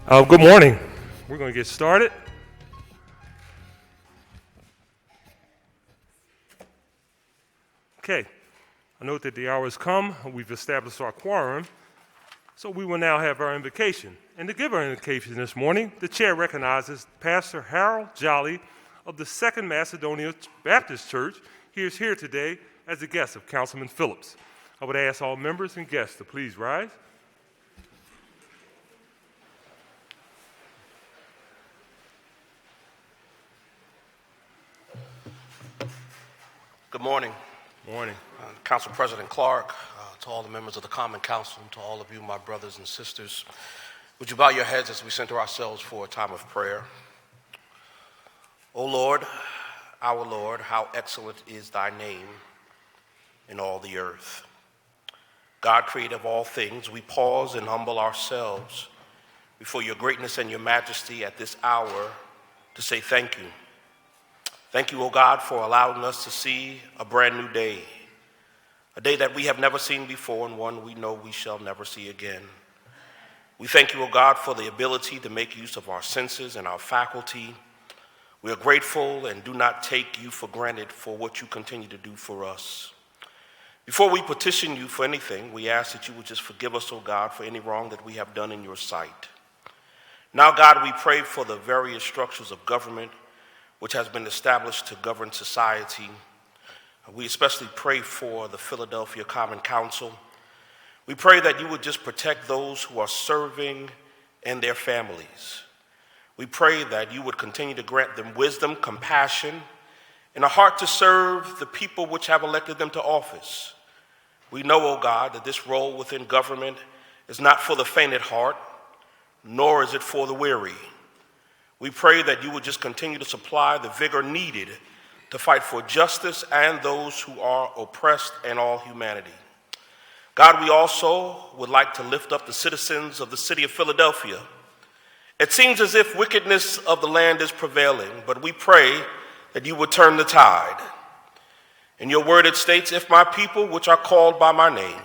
Good morning. We're going to get started. Okay, I note that the hour has come. We've established our quorum, so we will now have our invocation. And to give our invocation this morning, the chair recognizes Pastor Harold Jolly of the Second Macedonia Baptist Church. He is here today as a guest of Councilman Phillips. I would ask all members and guests to please rise. Good morning. Morning. Council President Clark, to all the members of the Common Council, and to all of you, my brothers and sisters, would you bow your heads as we center ourselves for a time of prayer? O Lord, our Lord, how excellent is thy name in all the earth. God, creator of all things, we pause and humble ourselves before your greatness and your majesty at this hour to say thank you. Thank you, O God, for allowing us to see a brand new day, a day that we have never seen before and one we know we shall never see again. We thank you, O God, for the ability to make use of our senses and our faculty. We are grateful and do not take you for granted for what you continue to do for us. Before we petition you for anything, we ask that you would just forgive us, O God, for any wrong that we have done in your sight. Now, God, we pray for the various structures of government which has been established to govern society. We especially pray for the Philadelphia Common Council. We pray that you would just protect those who are serving and their families. We pray that you would continue to grant them wisdom, compassion, and a heart to serve the people which have elected them to office. We know, O God, that this role within government is not for the faint at heart, nor is it for the weary. We pray that you would just continue to supply the vigor needed to fight for justice and those who are oppressed and all humanity. God, we also would like to lift up the citizens of the city of Philadelphia. It seems as if wickedness of the land is prevailing, but we pray that you would turn the tide. In your word it states, if my people, which are called by my name,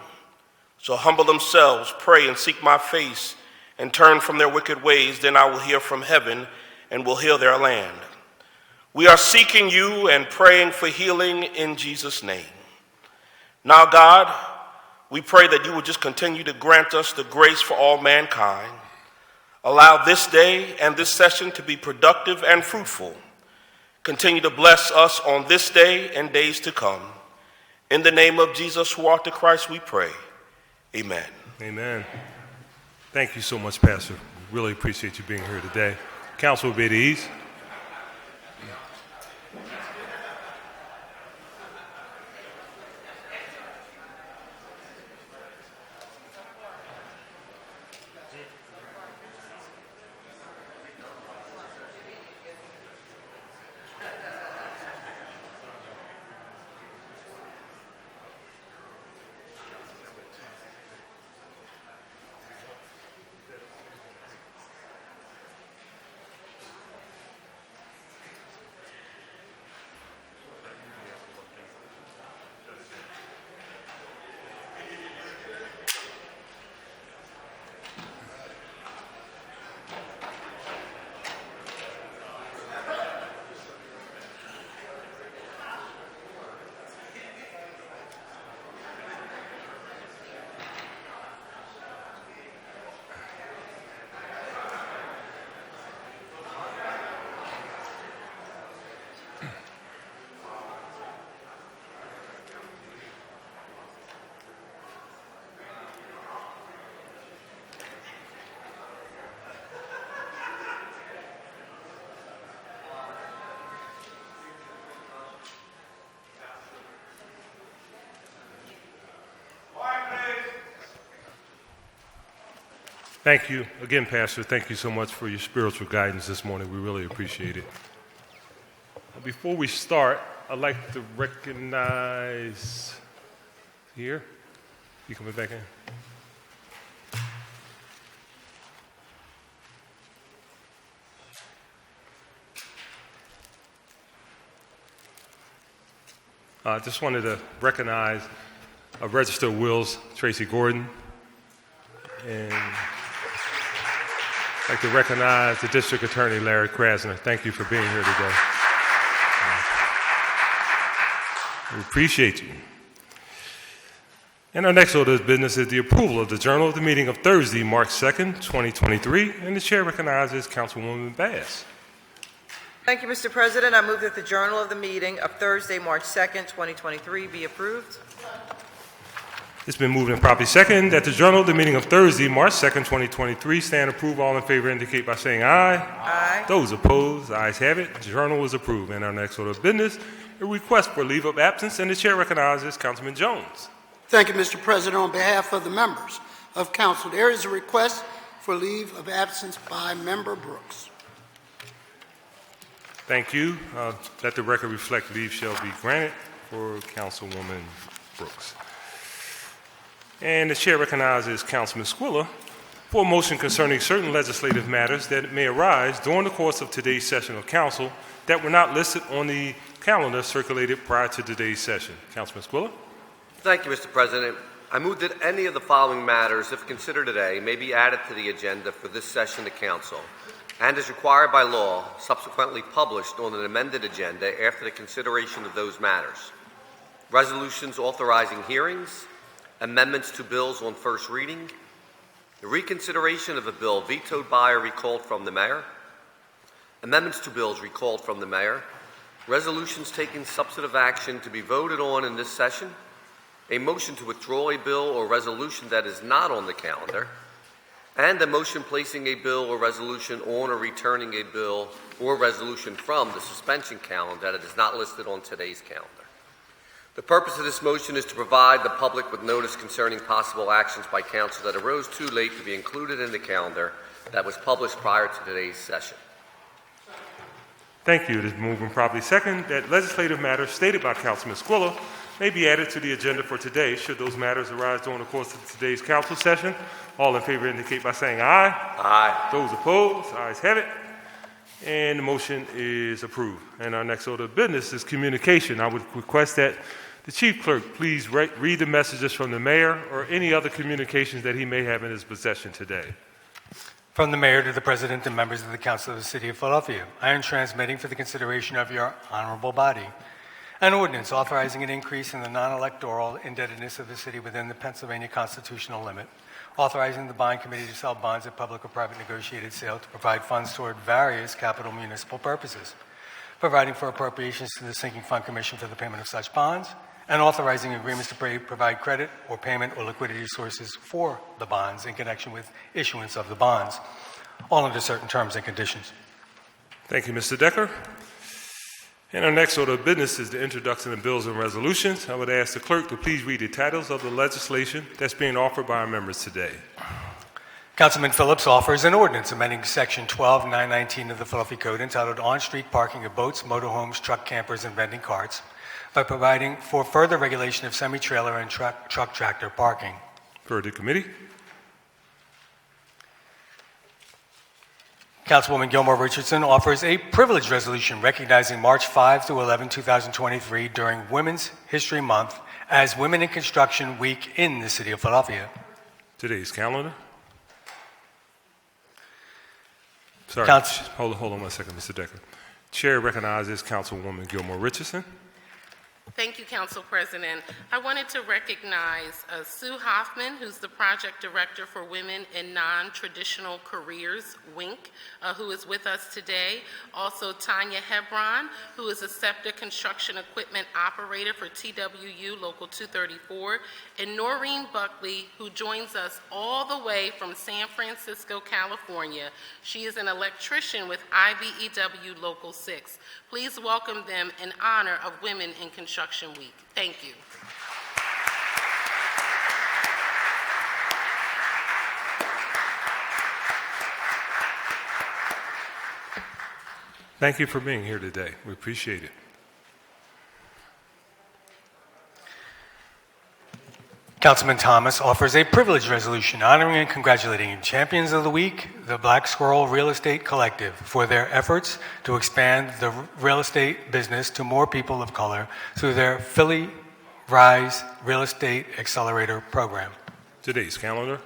shall humble themselves, pray and seek my face, and turn from their wicked ways, then I will hear from heaven and will heal their land. We are seeking you and praying for healing in Jesus' name. Now, God, we pray that you would just continue to grant us the grace for all mankind. Allow this day and this session to be productive and fruitful. Continue to bless us on this day and days to come. In the name of Jesus, who art the Christ, we pray. Amen. Amen. Thank you so much, Pastor. Really appreciate you being here today. Council will be at ease. Thank you again, Pastor. Thank you so much for your spiritual guidance this morning. We really appreciate it. Before we start, I'd like to recognize here. You coming back in? I just wanted to recognize a Register of Wills, Tracy Gordon, and I'd like to recognize the District Attorney, Larry Krasner. Thank you for being here today. We appreciate you. And our next order of business is the approval of the Journal of the meeting of Thursday, March 2nd, 2023. And the chair recognizes Councilwoman Bass. Thank you, Mr. President. I move that the Journal of the meeting of Thursday, March 2nd, 2023 be approved. It's been moved and properly second that the Journal of the meeting of Thursday, March 2nd, 2023 stand approved. All in favor indicate by saying aye. Aye. Those opposed, the ayes have it. The Journal is approved. And our next order of business, a request for leave of absence, and the chair recognizes Councilman Jones. Thank you, Mr. President. On behalf of the members of council, there is a request for leave of absence by Member Brooks. Thank you. Let the record reflect leave shall be granted for Councilwoman Brooks. And the chair recognizes Councilman Squilla for a motion concerning certain legislative matters that may arise during the course of today's session of council that were not listed on the calendar circulated prior to today's session. Councilman Squilla. Thank you, Mr. President. I move that any of the following matters, if considered today, may be added to the agenda for this session of council, and as required by law, subsequently published on an amended agenda after the consideration of those matters. Resolutions authorizing hearings, amendments to bills on first reading, the reconsideration of a bill vetoed by or recalled from the mayor, amendments to bills recalled from the mayor, resolutions taking substantive action to be voted on in this session, a motion to withdraw a bill or resolution that is not on the calendar, and a motion placing a bill or resolution on or returning a bill or resolution from the suspension calendar that is not listed on today's calendar. The purpose of this motion is to provide the public with notice concerning possible actions by council that arose too late to be included in the calendar that was published prior to today's session. Thank you. It is moved and properly second that legislative matters stated by Councilman Squilla may be added to the agenda for today should those matters arise during the course of today's council session. All in favor indicate by saying aye. Aye. Those opposed, ayes have it. And the motion is approved. And our next order of business is communication. I would request that the chief clerk please read the messages from the mayor or any other communications that he may have in his possession today. From the mayor to the president and members of the council of the city of Philadelphia, I am transmitting for the consideration of your honorable body an ordinance authorizing an increase in the non-electoral indebtedness of the city within the Pennsylvania constitutional limit, authorizing the bond committee to sell bonds at public or private negotiated sale to provide funds toward various capital municipal purposes, providing for appropriations to the sinking fund commission for the payment of such bonds, and authorizing agreements to provide credit or payment or liquidity sources for the bonds in connection with issuance of the bonds, all under certain terms and conditions. Thank you, Mr. Decker. And our next order of business is the introduction of bills and resolutions. I would ask the clerk to please read the titles of the legislation that's being offered by our members today. Councilman Phillips offers an ordinance amending Section 12919 of the Philadelphia Code entitled On-Street Parking of Boats, Motorhomes, Truck Campers, and Vending Carts by providing for further regulation of semi-trailer and truck tractor parking. For the committee. Councilwoman Gilmore Richardson offers a privilege resolution recognizing March 5 through 11, 2023 during Women's History Month as Women in Construction Week in the city of Philadelphia. Today's calendar. Sorry, hold on 1 second, Mr. Decker. Chair recognizes Councilwoman Gilmore Richardson. Thank you, Council President. I wanted to recognize Sue Hoffman, who's the Project Director for Women in Non-Traditional Careers, WINC, who is with us today. Also, Tanya Hebron, who is a SEPTA Construction Equipment Operator for TWU Local 234, and Noreen Buckley, who joins us all the way from San Francisco, California. She is an electrician with IBEW Local 6. Please welcome them in honor of Women in Construction Week. Thank you. Thank you for being here today. We appreciate it. Councilman Thomas offers a privilege resolution honoring and congratulating Champions of the Week, the Black Squirrel Real Estate Collective, for their efforts to expand the real estate business to more people of color through their Philly Rise Real Estate Accelerator program. Today's calendar.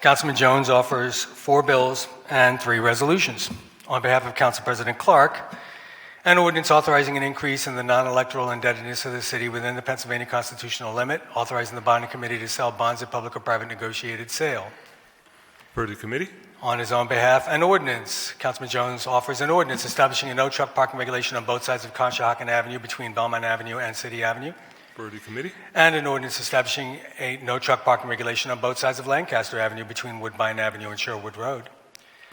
Councilman Jones offers 4 bills and 3 resolutions. On behalf of Council President Clark, an ordinance authorizing an increase in the non-electoral indebtedness of the city within the Pennsylvania constitutional limit, authorizing the bonding committee to sell bonds at public or private negotiated sale. Refer to committee. On his own behalf, an ordinance. Councilman Jones offers an ordinance establishing a no-truck parking regulation on both sides of Conshohocken Avenue between Belmont Avenue and City Avenue, Refer to committee. and an ordinance establishing a no-truck parking regulation on both sides of Lancaster Avenue between Woodbine Avenue and Sherwood Road,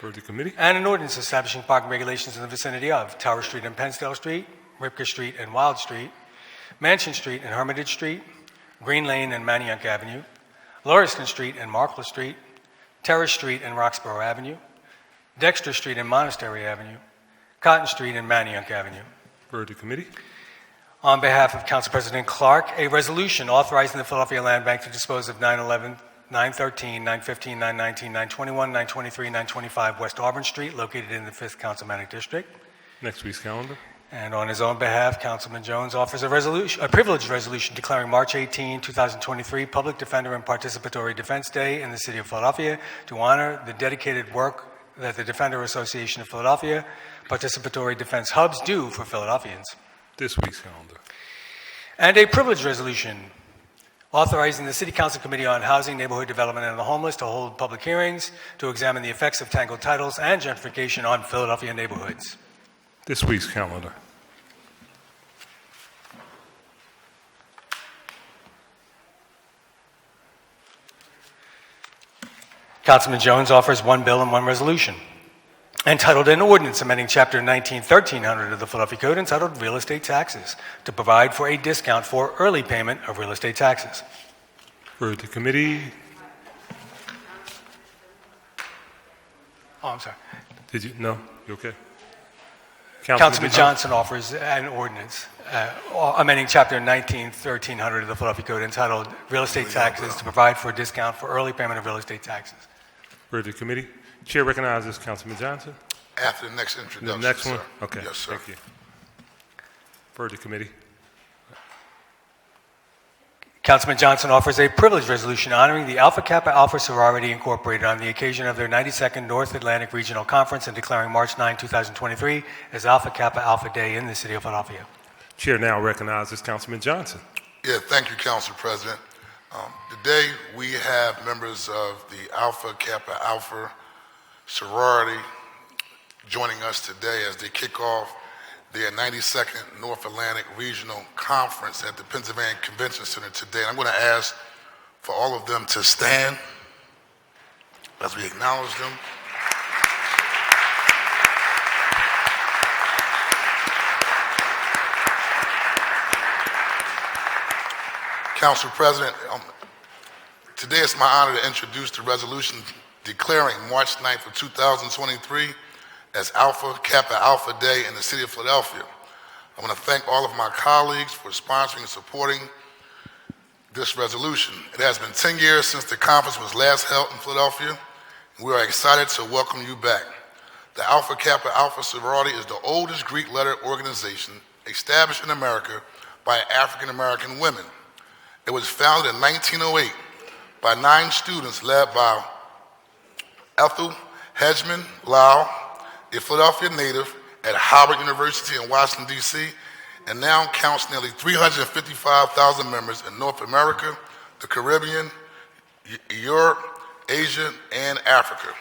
Refer to committee. and an ordinance establishing parking regulations in the vicinity of Tower Street and Pensdale Street, Ripker Street and Wild Street, Mansion Street and Hermitage Street, Green Lane and Manayunk Avenue, Lauriston Street and Markle Street, Terrace Street and Roxborough Avenue, Dexter Street and Monastery Avenue, Cotton Street and Manayunk Avenue. Refer to committee. On behalf of Council President Clark, a resolution authorizing the Philadelphia Land Bank to dispose of 911, 913, 915, 919, 921, 923, 925 West Auburn Street, located in the 5th Councilmanic District. Next week's calendar. And on his own behalf, Councilman Jones offers a privileged resolution declaring March 18, 2023 Public Defender and Participatory Defense Day in the City of Philadelphia to honor the dedicated work that the Defender Association of Philadelphia Participatory Defense Hubs do for Philadelphians. This week's calendar. And a privileged resolution authorizing the City Council Committee on Housing, Neighborhood Development, and the Homeless to hold public hearings to examine the effects of tangled titles and gentrification on Philadelphia neighborhoods. This week's calendar. Councilman Jones offers 1 bill and 1 resolution, entitled an ordinance amending Chapter 1300 of the Philadelphia Code entitled Real Estate Taxes to provide for a discount for early payment of real estate taxes. Refer to committee. Oh, I'm sorry. Did you? No? You okay? Councilman Johnson offers an ordinance amending Chapter 1300 of the Philadelphia Code entitled Real Estate Taxes to provide for a discount for early payment of real estate taxes. Refer to committee. Chair recognizes Councilman Johnson. After the next introduction, The next one? sir. Okay. Yes, sir. Thank you. Refer to committee. Councilman Johnson offers a privileged resolution honoring the Alpha Kappa Alpha Sorority Incorporated on the occasion of their 92nd North Atlantic Regional Conference and declaring March 9, 2023 as Alpha Kappa Alpha Day in the City of Philadelphia. Chair now recognizes Councilman Johnson. Yeah, thank you, Council President. Today, we have members of the Alpha Kappa Alpha sorority joining us today as they kick off their 92nd North Atlantic Regional Conference at the Pennsylvania Convention Center today. And I'm going to ask for all of them to stand as we acknowledge them. Council President, today it's my honor to introduce the resolution declaring March 9th of 2023 as Alpha Kappa Alpha Day in the City of Philadelphia. I want to thank all of my colleagues for sponsoring and supporting this resolution. It has been 10 years since the conference was last held in Philadelphia, and we are excited to welcome you back. The Alpha Kappa Alpha sorority is the oldest Greek letter organization established in America by African American women. It was founded in 1908 by 9 students led by Ethel Hedgeman Lau, a Philadelphia native at Howard University in Washington, D.C., and now counts nearly 355,000 members in North America, the Caribbean, Europe, Asia, and Africa.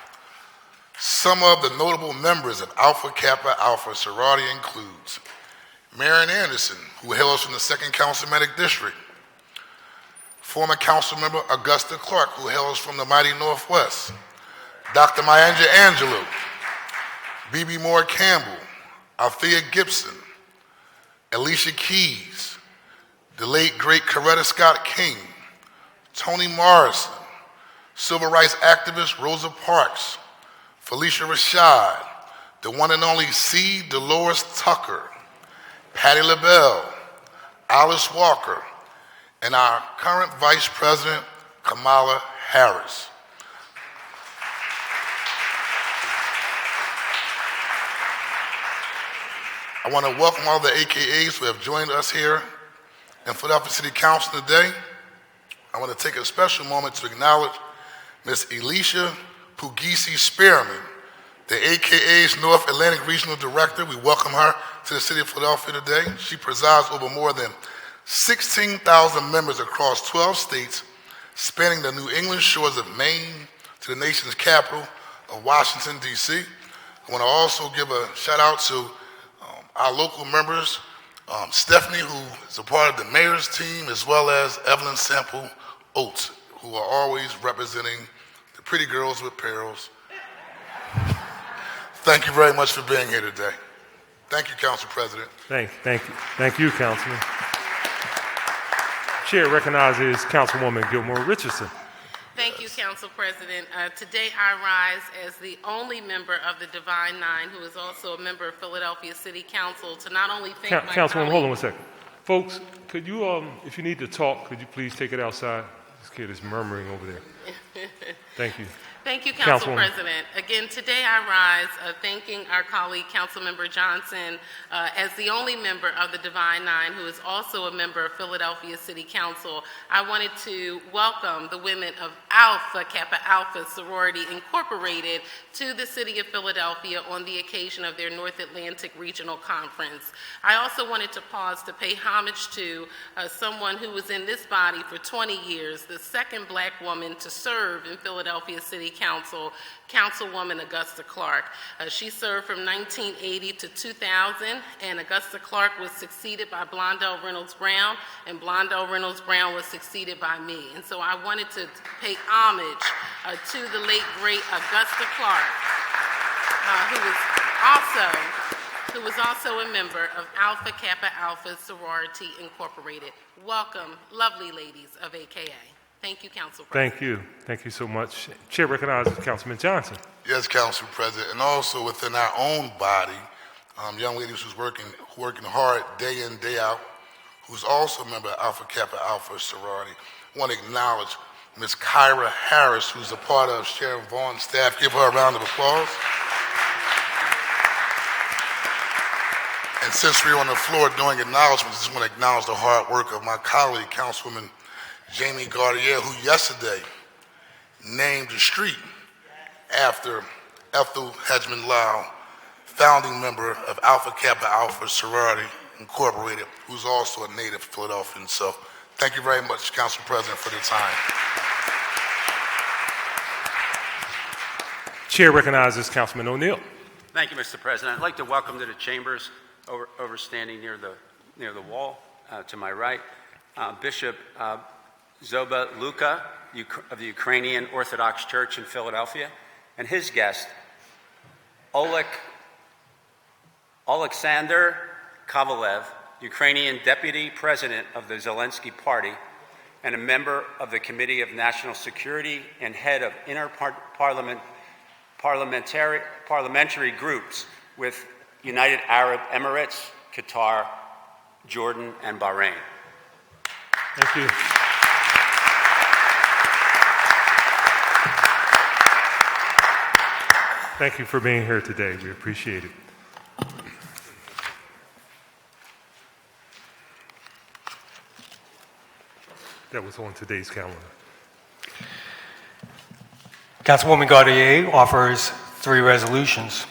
Some of the notable members of Alpha Kappa Alpha sorority includes Marion Anderson, who hails from the 2nd Councilmanic District, former council member Augusta Clark, who hails from the mighty Northwest, Dr. Myanja Angelou, B.B. Moore Campbell, Althea Gibson, Alicia Keys, the late great Coretta Scott King, Toni Morrison, civil rights activist Rosa Parks, Felicia Rashad, the one and only C. Dolores Tucker, Patti LaBelle, Alice Walker, and our current Vice President, Kamala Harris. I want to welcome all the AKAs who have joined us here in Philadelphia City Council today. I want to take a special moment to acknowledge Ms. Elisha Pugisi Spearman, the AKA's North Atlantic Regional Director. We welcome her to the City of Philadelphia today. She presides over more than 16,000 members across 12 states, spanning the New England shores of Maine to the nation's capital of Washington, D.C. I want to also give a shout out to our local members, Stephanie, who is a part of the mayor's team, as well as Evelyn Sample Oates, who are always representing the pretty girls with perils. Thank you very much for being here today. Thank you, Council President. Thank you, Councilman. Chair recognizes Councilwoman Gilmore Richardson. Thank you, Council President. Today I rise as the only member of the Divine Nine who is also a member of Philadelphia City Council to not only thank my Councilwoman, hold on colleague- one second. Folks, could you, if you need to talk, could you please take it outside? This kid is murmuring over there. Thank you. Thank you, Council Councilwoman. President. Again, today I rise thanking our colleague, Councilmember Johnson, as the only member of the Divine Nine who is also a member of Philadelphia City Council. I wanted to welcome the women of Alpha Kappa Alpha Sorority Incorporated to the City of Philadelphia on the occasion of their North Atlantic Regional Conference. I also wanted to pause to pay homage to someone who was in this body for 20 years, the second black woman to serve in Philadelphia City Council, Councilwoman Augusta Clark. She served from 1980 to 2000, and Augusta Clark was succeeded by Blondell Reynolds Brown, and Blondell Reynolds Brown was succeeded by me. And so I wanted to pay homage to the late, great Augusta Clark, who was also a member of Alpha Kappa Alpha Sorority Incorporated. Welcome, lovely ladies of AKA. Thank you, Council President. Thank you. Thank you so much. Chair recognizes Councilman Johnson. Yes, Council President, and also within our own body, young ladies who's working hard day in, day out, who's also a member of Alpha Kappa Alpha Sorority. I want to acknowledge Ms. Kyra Harris, who's a part of Sharon Vaughn's staff. Give her a round of applause. And since we're on the floor doing acknowledgments, I just want to acknowledge the hard work of my colleague, Councilwoman Jamie Gardier, who yesterday named the street after Ethel Hedgeman Lau, founding member of Alpha Kappa Alpha Sorority Incorporated, who's also a native Philadelphian. So thank you very much, Council President, for the time. Chair recognizes Councilman O'Neill. Thank you, Mr. President. I'd like to welcome to the chambers, overstanding near the wall to my right, Bishop Zoba Luka of the Ukrainian Orthodox Church in Philadelphia, and his guest, Oleksandr Kovalev, Ukrainian Deputy President of the Zelensky Party and a member of the Committee of National Security and head of parliamentary groups with United Arab Emirates, Qatar, Jordan, and Bahrain. Thank you. Thank you for being here today. We appreciate it. That was on today's calendar. Councilwoman Gaudier offers 3 resolutions.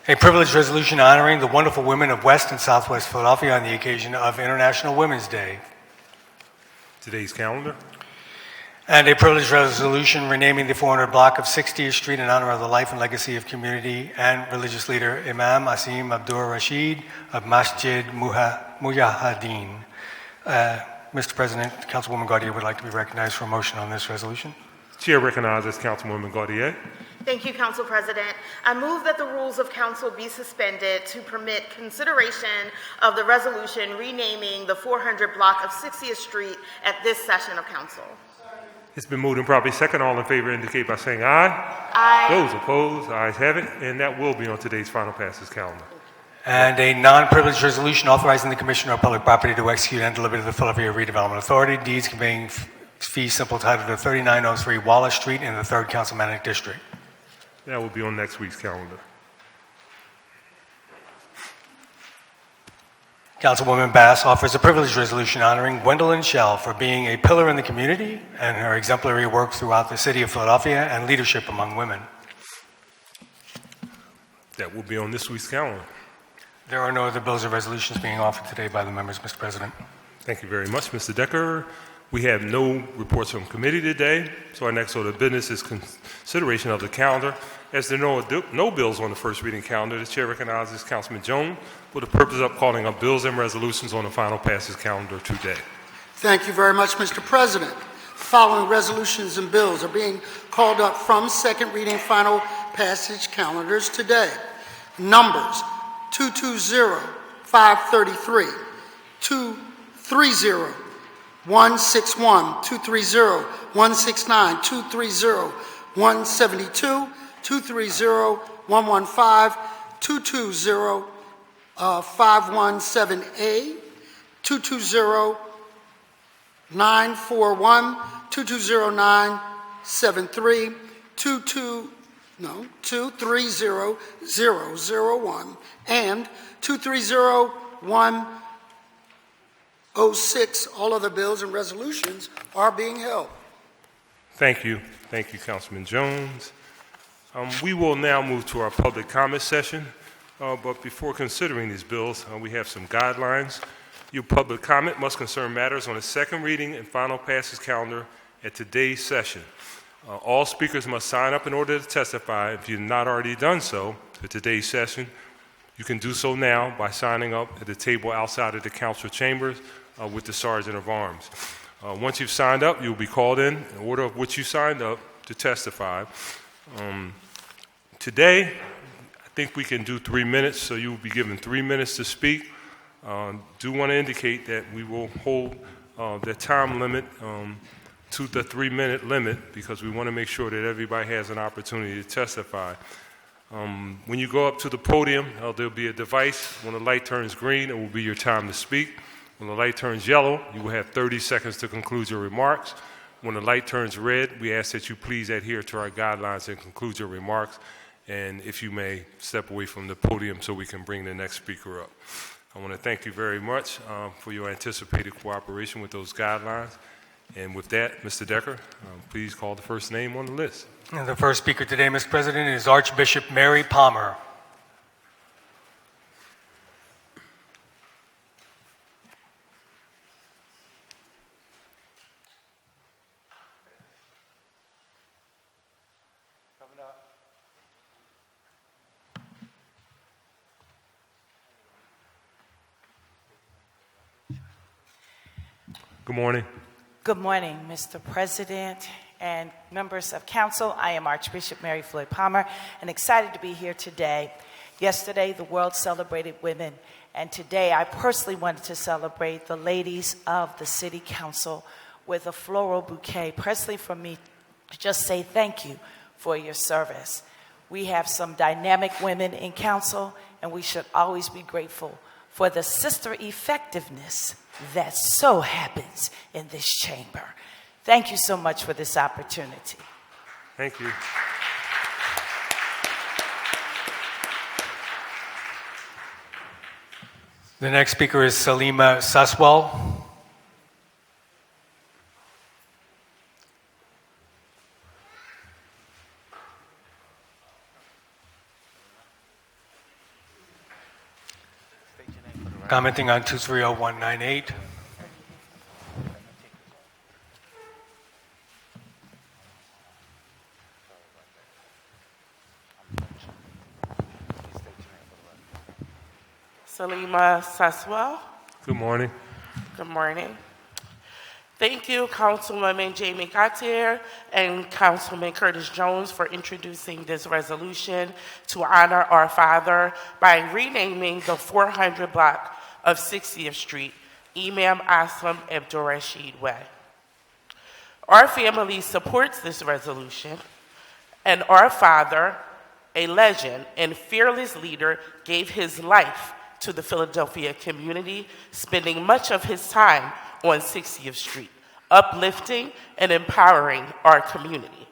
A privileged resolution honoring the wonderful women of West and Southwest Philadelphia on the occasion of International Women's Day. Today's calendar. And a privileged resolution renaming the 400 block of 60th Street in honor of the life and legacy of community and religious leader Imam Asim Abdur Rashid of Masjid Mujahideen. Mr. President, Councilwoman Gaudier would like to be recognized for a motion on this resolution. Chair recognizes Councilwoman Gaudier. Thank you, Council President. I move that the rules of council be suspended to permit consideration of the resolution renaming the 400 block of 60th Street at this session of council. It's been moved and properly second. All in favor indicate by saying aye. Aye. Those opposed, ayes have it, and that will be on today's final passes calendar. And a non-privileged resolution authorizing the Commissioner of Public Property to execute and deliver to the Philadelphia Redevelopment Authority deeds conveying fee simple title to 3903 Wallace Street in the 3rd Councilmanic District. That will be on next week's calendar. Councilwoman Bass offers a privilege resolution honoring Gwendolyn Shell for being a pillar in the community and her exemplary work throughout the city of Philadelphia and leadership among women. That will be on this week's calendar. There are no other bills or resolutions being offered today by the members, Mr. President. Thank you very much, Mr. Decker. We have no reports from committee today, so our next order of business is consideration of the calendar. As there are no bills on the first reading calendar, the chair recognizes Councilman Jones for the purpose of calling up bills and resolutions on the final passage calendar today. Thank you very much, Mr. President. The following resolutions and bills are being called up from second reading final passage calendars today. Numbers 220-533, 230, 161, 230, 169, 230, 172, 230, 115, 220, 517A, 220, 941, 220-973, 230-001, and 230-106. All other bills and resolutions are being held. Thank you. Thank you, Councilman Jones. We will now move to our public comment session, but before considering these bills, we have some guidelines. Your public comment must concern matters on the second reading and final passage calendar at today's session. All speakers must sign up in order to testify. If you've not already done so for today's session, you can do so now by signing up at the table outside of the council chambers with the Sergeant of Arms. Once you've signed up, you'll be called in order of which you signed up to testify. Today, I think we can do 3 minutes, so you'll be given 3 minutes to speak. Do want to indicate that we will hold the time limit to the 3-minute limit because we want to make sure that everybody has an opportunity to testify. When you go up to the podium, there'll be a device. When the light turns green, it will be your time to speak. When the light turns yellow, you will have 30 seconds to conclude your remarks. When the light turns red, we ask that you please adhere to our guidelines and conclude your remarks. And if you may, step away from the podium so we can bring the next speaker up. I want to thank you very much for your anticipated cooperation with those guidelines. And with that, Mr. Decker, please call the first name on the list. And the first speaker today, Mr. President, is Archbishop Mary Palmer. Good morning. Good morning, Mr. President and members of council. I am Archbishop Mary Floyd Palmer and excited to be here today. Yesterday, the world celebrated women, and today I personally wanted to celebrate the ladies of the City Council with a floral bouquet, personally for me to just say thank you for your service. We have some dynamic women in council, and we should always be grateful for the sister effectiveness that so happens in this chamber. Thank you so much for this opportunity. Thank you. The next speaker is Salima Saswal. Commenting on 230198. Salima Saswell. Good morning. Good morning. Thank you, Councilwoman Jamie Gautier and Councilman Curtis Jones for introducing this resolution to honor our father by renaming the 400 block of 60th Street Imam Aslam Abdurrashid Way. Our family supports this resolution, and our father, a legend and fearless leader, gave his life to the Philadelphia community, spending much of his time on 60th Street, uplifting and empowering our community.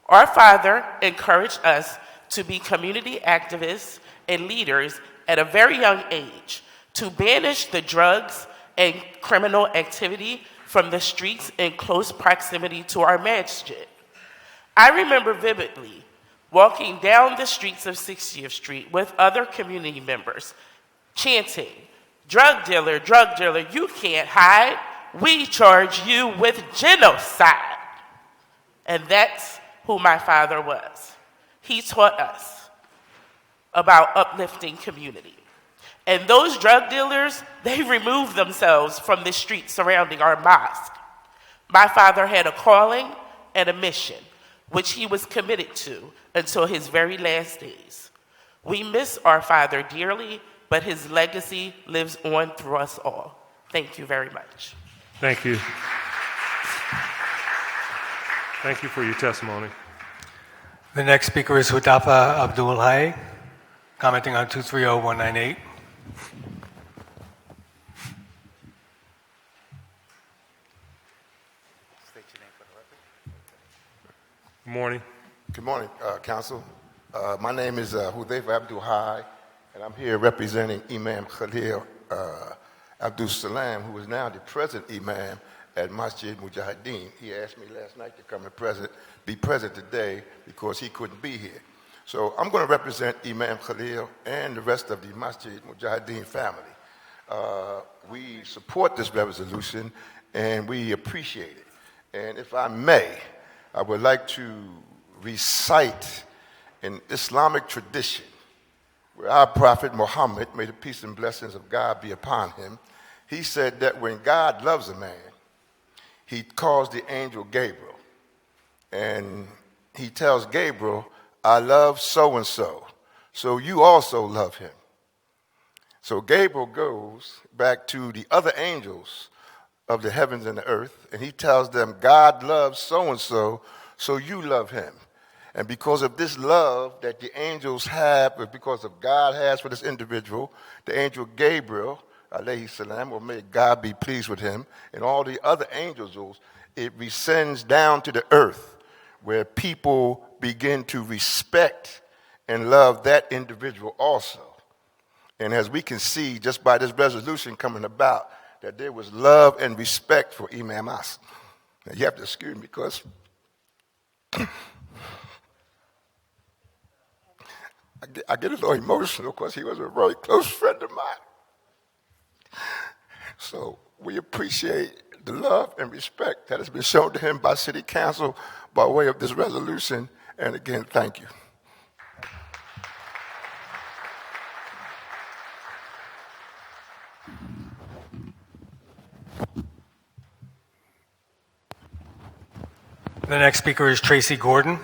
Our father encouraged us to be community activists and leaders at a very young age, to banish the drugs and criminal activity from the streets in close proximity to our masjid. I remember vividly walking down the streets of 60th Street with other community members, chanting, drug dealer, you can't hide. We charge you with genocide." And that's who my father was. He taught us about uplifting community. And those drug dealers, they removed themselves from the streets surrounding our mosque. My father had a calling and a mission, which he was committed to until his very last days. We miss our father dearly, but his legacy lives on through us all. Thank you very much. Thank you. Thank you for your testimony. The next speaker is Hudafa Abdul Hai, commenting on 230198. Good morning. Good morning, Council. My name is Hudayfa Abdul Hai, and I'm here representing Imam Khalil Abdul Salam, who is now the present Imam at Masjid Mujahideen. He asked me last night to come and be present today because he couldn't be here. So I'm going to represent Imam Khalil and the rest of the Masjid Mujahideen family. We support this resolution and we appreciate it. And if I may, I would like to recite an Islamic tradition where our Prophet Muhammad, may the peace and blessings of God be upon him, he said that when God loves a man, he calls the angel Gabriel. And he tells Gabriel, "I love so-and-so, so you also love him." So Gabriel goes back to the other angels of the heavens and the earth, and he tells them, "God loves so-and-so, so you love him." And because of this love that the angels have, or because of God has for this individual, the angel Gabriel, alayhi salam, or may God be pleased with him, and all the other angels, it descends down to the earth where people begin to respect and love that individual also. And as we can see just by this resolution coming about, that there was love and respect for Imam As. Now you have to excuse me because I get a little emotional because he was a very close friend of mine. So we appreciate the love and respect that has been shown to him by City Council by way of this resolution. And again, thank you. The next speaker is Tracy Gordon.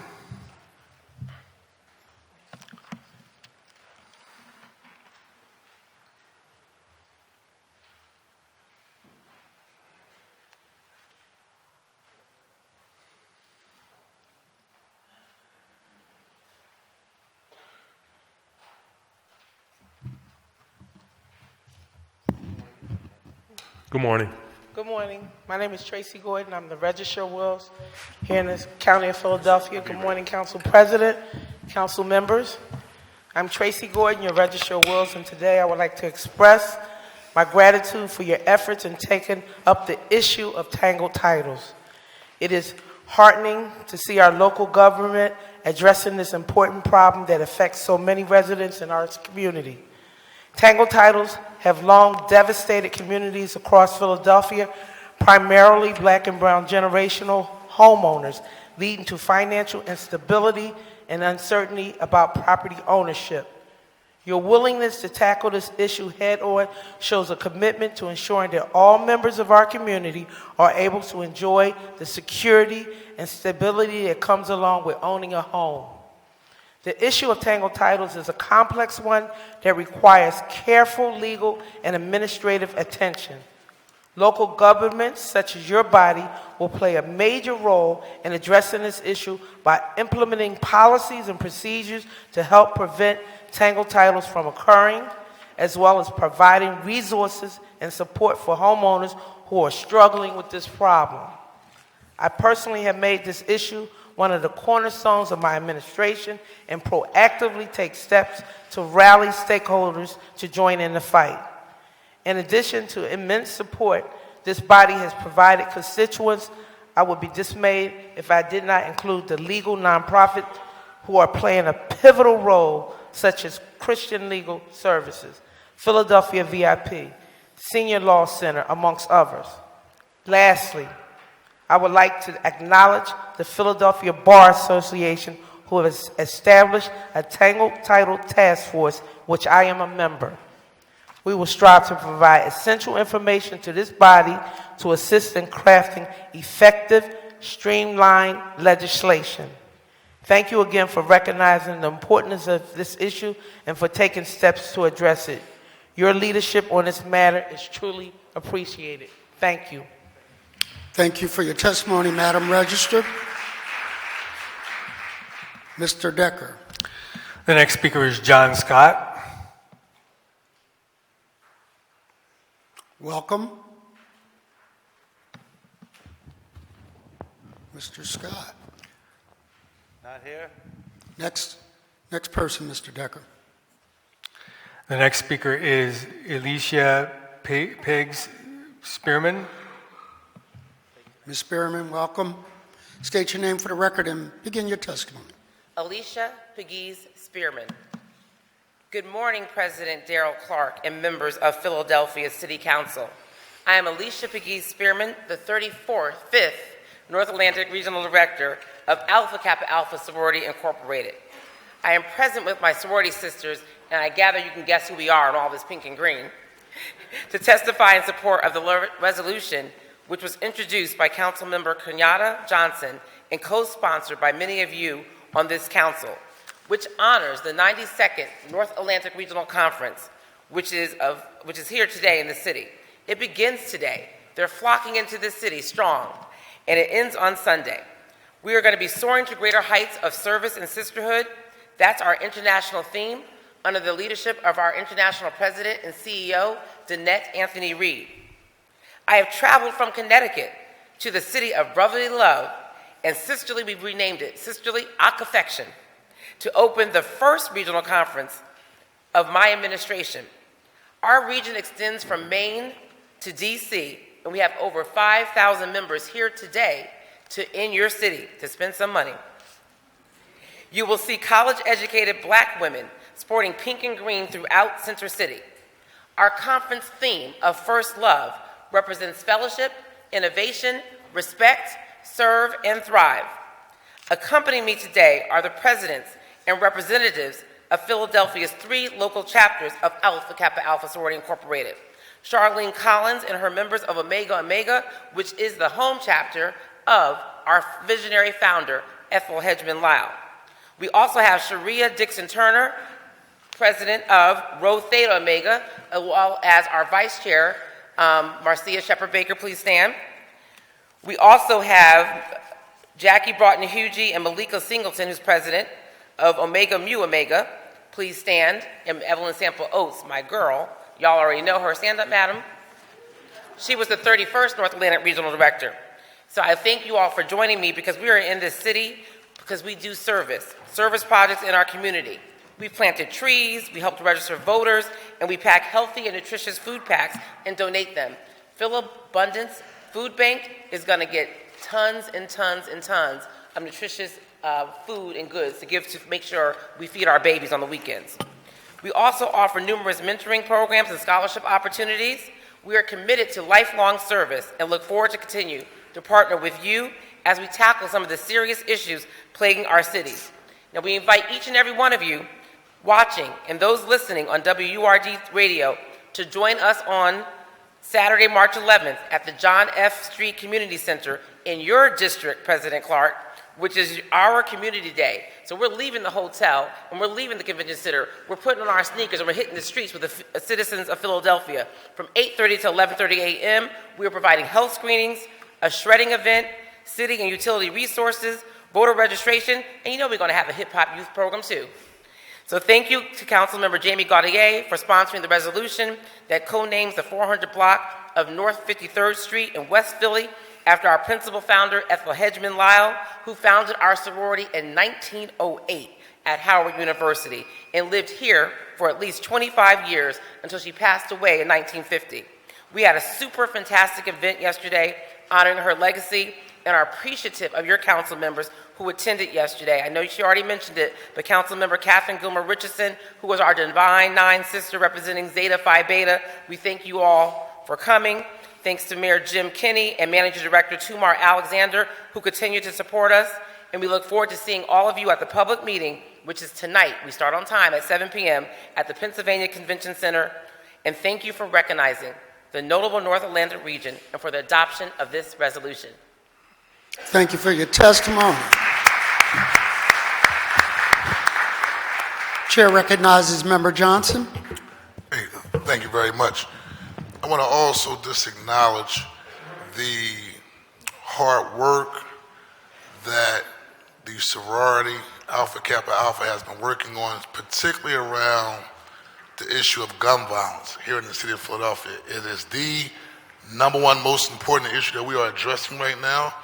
Good morning. Good morning. My name is Tracy Gordon. I'm the Registrar of Wills here in the County of Philadelphia. Good morning, Council President, Council members. I'm Tracy Gordon, your Registrar of Wills, and today I would like to express my gratitude for your efforts in taking up the issue of tangled titles. It is heartening to see our local government addressing this important problem that affects so many residents in our community. Tangled titles have long devastated communities across Philadelphia, primarily black and brown generational homeowners, leading to financial instability and uncertainty about property ownership. Your willingness to tackle this issue head-on shows a commitment to ensuring that all members of our community are able to enjoy the security and stability that comes along with owning a home. The issue of tangled titles is a complex one that requires careful legal and administrative attention. Local governments, such as your body, will play a major role in addressing this issue by implementing policies and procedures to help prevent tangled titles from occurring, as well as providing resources and support for homeowners who are struggling with this problem. I personally have made this issue one of the cornerstones of my administration and proactively take steps to rally stakeholders to join in the fight. In addition to immense support this body has provided constituents, I would be dismayed if I did not include the legal nonprofits who are playing a pivotal role, such as Christian Legal Services, Philadelphia VIP, Senior Law Center, amongst others. Lastly, I would like to acknowledge the Philadelphia Bar Association, who has established a title task force, which I am a member. We will strive to provide essential information to this body to assist in crafting effective, streamlined legislation. Thank you again for recognizing the importance of this issue and for taking steps to address it. Your leadership on this matter is truly appreciated. Thank you. Thank you for your testimony, Madam Register. Mr. Decker. The next speaker is John Scott. Welcome. Mr. Scott. Not here. Next person, Mr. Decker. The next speaker is Alicia Pigs Spearman. Ms. Spearman, welcome. State your name for the record and begin your testimony. Alicia Pegues Spearman. Good morning, President Darrell Clark and members of Philadelphia City Council. I am Alicia Pegues Spearman, the 5th North Atlantic Regional Director of Alpha Kappa Alpha Sorority Incorporated. I am present with my sorority sisters, and I gather you can guess who we are in all this pink and green, to testify in support of the resolution which was introduced by Councilmember Kenyatta Johnson and co-sponsored by many of you on this council, which honors the 92nd North Atlantic Regional Conference, which is here today in the city. It begins today. They're flocking into the city strong, and it ends on Sunday. We are going to be soaring to greater heights of service and sisterhood. That's our international theme, under the leadership of our international president and CEO, Danette Anthony Reed. I have traveled from Connecticut to the city of brotherly love, and sisterly, we've renamed it Sisterly Affection, to open the first regional conference of my administration. Our region extends from Maine to DC, and we have over 5,000 members here today in your city to spend some money. You will see college-educated black women sporting pink and green throughout Center City. Our conference theme of First Love represents fellowship, innovation, respect, serve, and thrive. Accompanying me today are the presidents and representatives of Philadelphia's 3 local chapters of Alpha Kappa Alpha Sorority Incorporated. Charlene Collins and her members of Omega Omega, which is the home chapter of our visionary founder, Ethel Hedgeman Lyle. We also have Sharia Dixon Turner, president of Rho Theta Omega, as well as our vice chair, Marcia Shepard Baker, please stand. We also have Jackie Broughton Hugie and Malika Singleton, who's president of Omega Mu Omega, please stand. And Evelyn Sample Oates, my girl, y'all already know her. Stand up, madam. She was the 31st North Atlantic Regional Director. So I thank you all for joining me, because we are in this city because we do service projects in our community. We planted trees, we helped register voters, and we pack healthy and nutritious food packs and donate them. Philabundance Food Bank is going to get tons and tons and tons of nutritious food and goods to give to make sure we feed our babies on the weekends. We also offer numerous mentoring programs and scholarship opportunities. We are committed to lifelong service and look forward to continue to partner with you as we tackle some of the serious issues plaguing our cities. Now, we invite each and every one of you watching and those listening on WURD Radio to join us on Saturday, March 11th at the John F. Street Community Center in your district, President Clark, which is our community day. So we're leaving the hotel and we're leaving the convention center. We're putting on our sneakers and we're hitting the streets with the citizens of Philadelphia. From 8:30 to 11:30 a.m., we are providing health screenings, a shredding event, city and utility resources, voter registration, and you know we're going to have a hip-hop youth program too. So thank you to Councilmember Jamie Gaudier for sponsoring the resolution that co-names the 400 block of North 53rd Street in West Philly after our principal founder, Ethel Hedgeman Lyle, who founded our sorority in 1908 at Howard University and lived here for at least 25 years until she passed away in 1950. We had a super fantastic event yesterday honoring her legacy and are appreciative of your council members who attended yesterday. I know she already mentioned it, but Council Member Catherine Gilmer Richardson, who was our Divine Nine sister representing Zeta Phi Beta, we thank you all for coming. Thanks to Mayor Jim Kinney and Manager Director Tumar Alexander, who continue to support us. And we look forward to seeing all of you at the public meeting, which is tonight. We start on time at 7 p.m. at the Pennsylvania Convention Center. And thank you for recognizing the notable North Atlantic region and for the adoption of this resolution. Thank you for your testimony. Chair recognizes Member Johnson. Hey, thank you very much. I want to also just acknowledge the hard work that the sorority Alpha Kappa Alpha has been working on, particularly around the issue of gun violence here in the city of Philadelphia. It is the number one most important issue that we are addressing right now,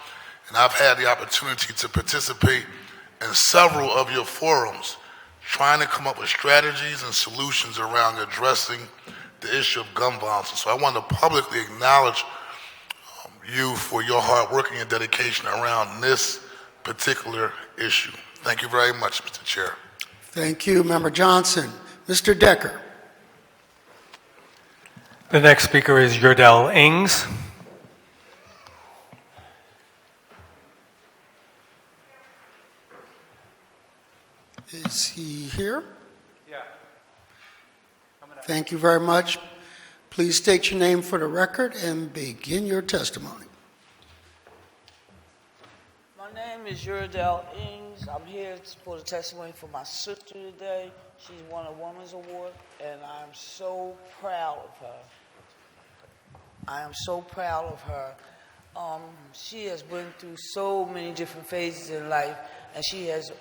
and I've had the opportunity to participate in several of your forums trying to come up with strategies and solutions around addressing the issue of gun violence. And so I want to publicly acknowledge you for your hard work and your dedication around this particular issue. Thank you very much, Mr. Chair. Thank you, Member Johnson. Mr. Decker. The next speaker is Yurdell Ings. Is he here? Yeah. Thank you very much. Please state your name for the record and begin your testimony. My name is Yurdell Ings. I'm here for the testimony for my sister today. She's won a Women's Award, and I'm so proud of her. I am so proud of her. She has been through so many different phases in life, and she has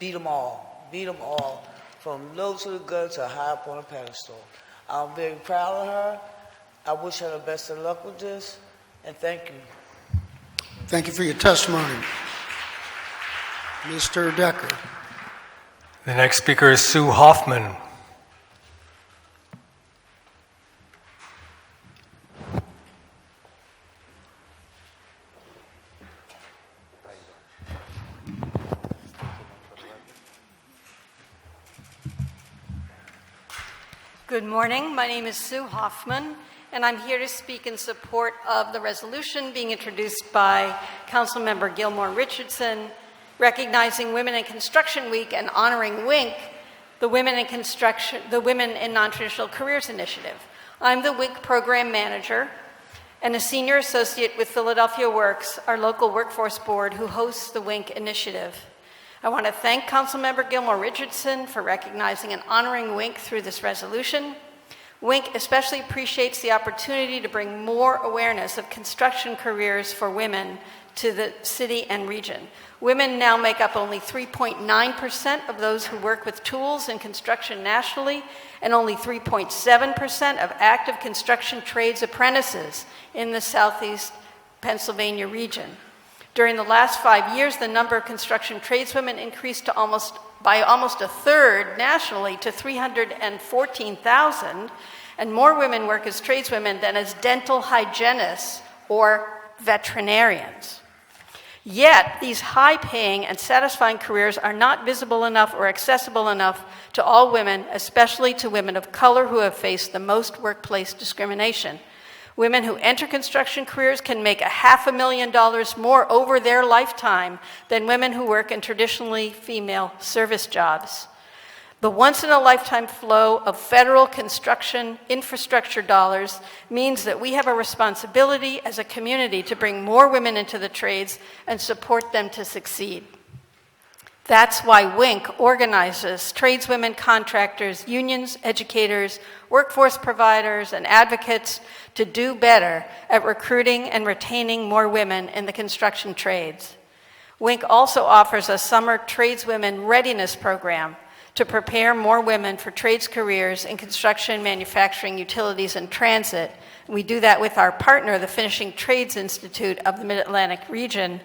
beat them all, from low to the gut to high up on a pedestal. I'm very proud of her. I wish her the best of luck with this, and thank you. Thank you for your testimony. Mr. Decker. The next speaker is Sue Hoffman. Good morning. My name is Sue Hoffman, and I'm here to speak in support of the resolution being introduced by Councilmember Gilmore Richardson, recognizing Women in Construction Week and honoring WINC, the Women in Non-Traditional Careers Initiative. I'm the WINC program manager and a senior associate with Philadelphia Works, our local workforce board who hosts the WINC initiative. I want to thank Councilmember Gilmore Richardson for recognizing and honoring WINC through this resolution. WINC especially appreciates the opportunity to bring more awareness of construction careers for women to the city and region. Women now make up only 3.9% of those who work with tools in construction nationally, and only 3.7% of active construction trades apprentices in the Southeast Pennsylvania region. During the last 5 years, the number of construction tradeswomen increased to by almost a third nationally to 314,000, and more women work as tradeswomen than as dental hygienists or veterinarians. Yet, these high-paying and satisfying careers are not visible enough or accessible enough to all women, especially to women of color who have faced the most workplace discrimination. Women who enter construction careers can make $500,000 more over their lifetime than women who work in traditionally female service jobs. The once-in-a-lifetime flow of federal construction infrastructure dollars means that we have a responsibility as a community to bring more women into the trades and support them to succeed. That's why WINC organizes tradeswomen, contractors, unions, educators, workforce providers, and advocates to do better at recruiting and retaining more women in the construction trades. WINC also offers a summer tradeswomen readiness program to prepare more women for trades careers in construction, manufacturing, utilities, and transit. We do that with our partner, the Finishing Trades Institute of the Mid-Atlantic region.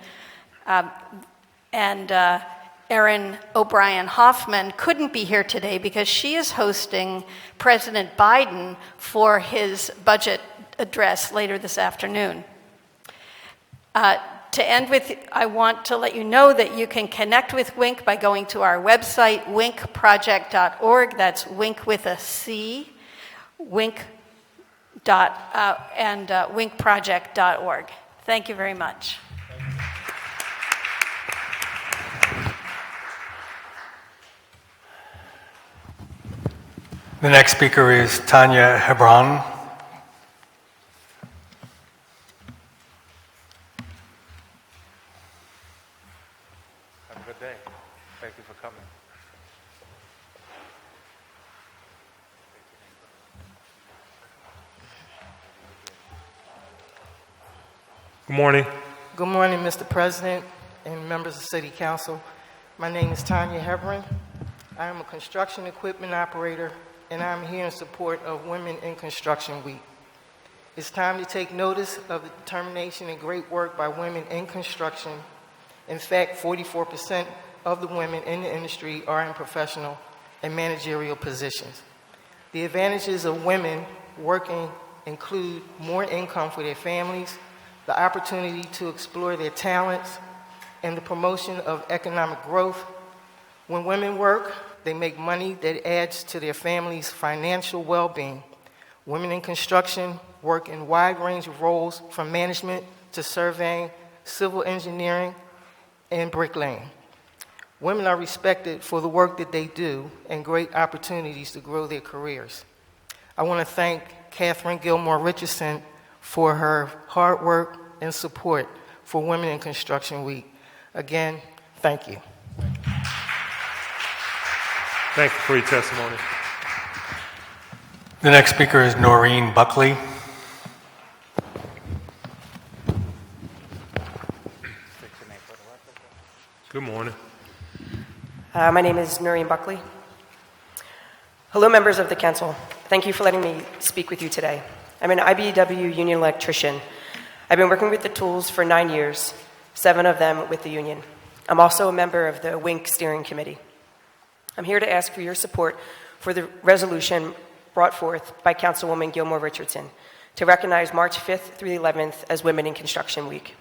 Erin O'Brien Hoffman couldn't be here today because she is hosting President Biden for his budget address later this afternoon. To end with, I want to let you know that you can connect with WINK by going to our website, winkproject.org. That's WINK with a C, winkproject.org. Thank you very much. The next speaker is Tanya Hebron. Have a good day. Thank you for coming. Good morning. Good morning, Mr. President and members of City Council. My name is Tanya Hebron. I am a construction equipment operator, and I'm here in support of Women in Construction Week. It's time to take notice of the determination and great work by women in construction. In fact, 44% of the women in the industry are in professional and managerial positions. The advantages of women working include more income for their families, the opportunity to explore their talents, and the promotion of economic growth. When women work, they make money that adds to their family's financial well-being. Women in construction work in a wide range of roles, from management to surveying, civil engineering, and bricklaying. Women are respected for the work that they do and great opportunities to grow their careers. I want to thank Catherine Gilmore Richardson for her hard work and support for Women in Construction Week. Again, thank you. Thank you for your testimony. The next speaker is Noreen Buckley. Good morning. My name is Noreen Buckley. Hello, members of the council. Thank you for letting me speak with you today. I'm an IBEW union electrician. I've been working with the tools for 9 years, 7 of them with the union. I'm also a member of the WINK steering committee. I'm here to ask for your support for the resolution brought forth by Councilwoman Gilmore Richardson to recognize March 5th through the 11th as Women in Construction Week.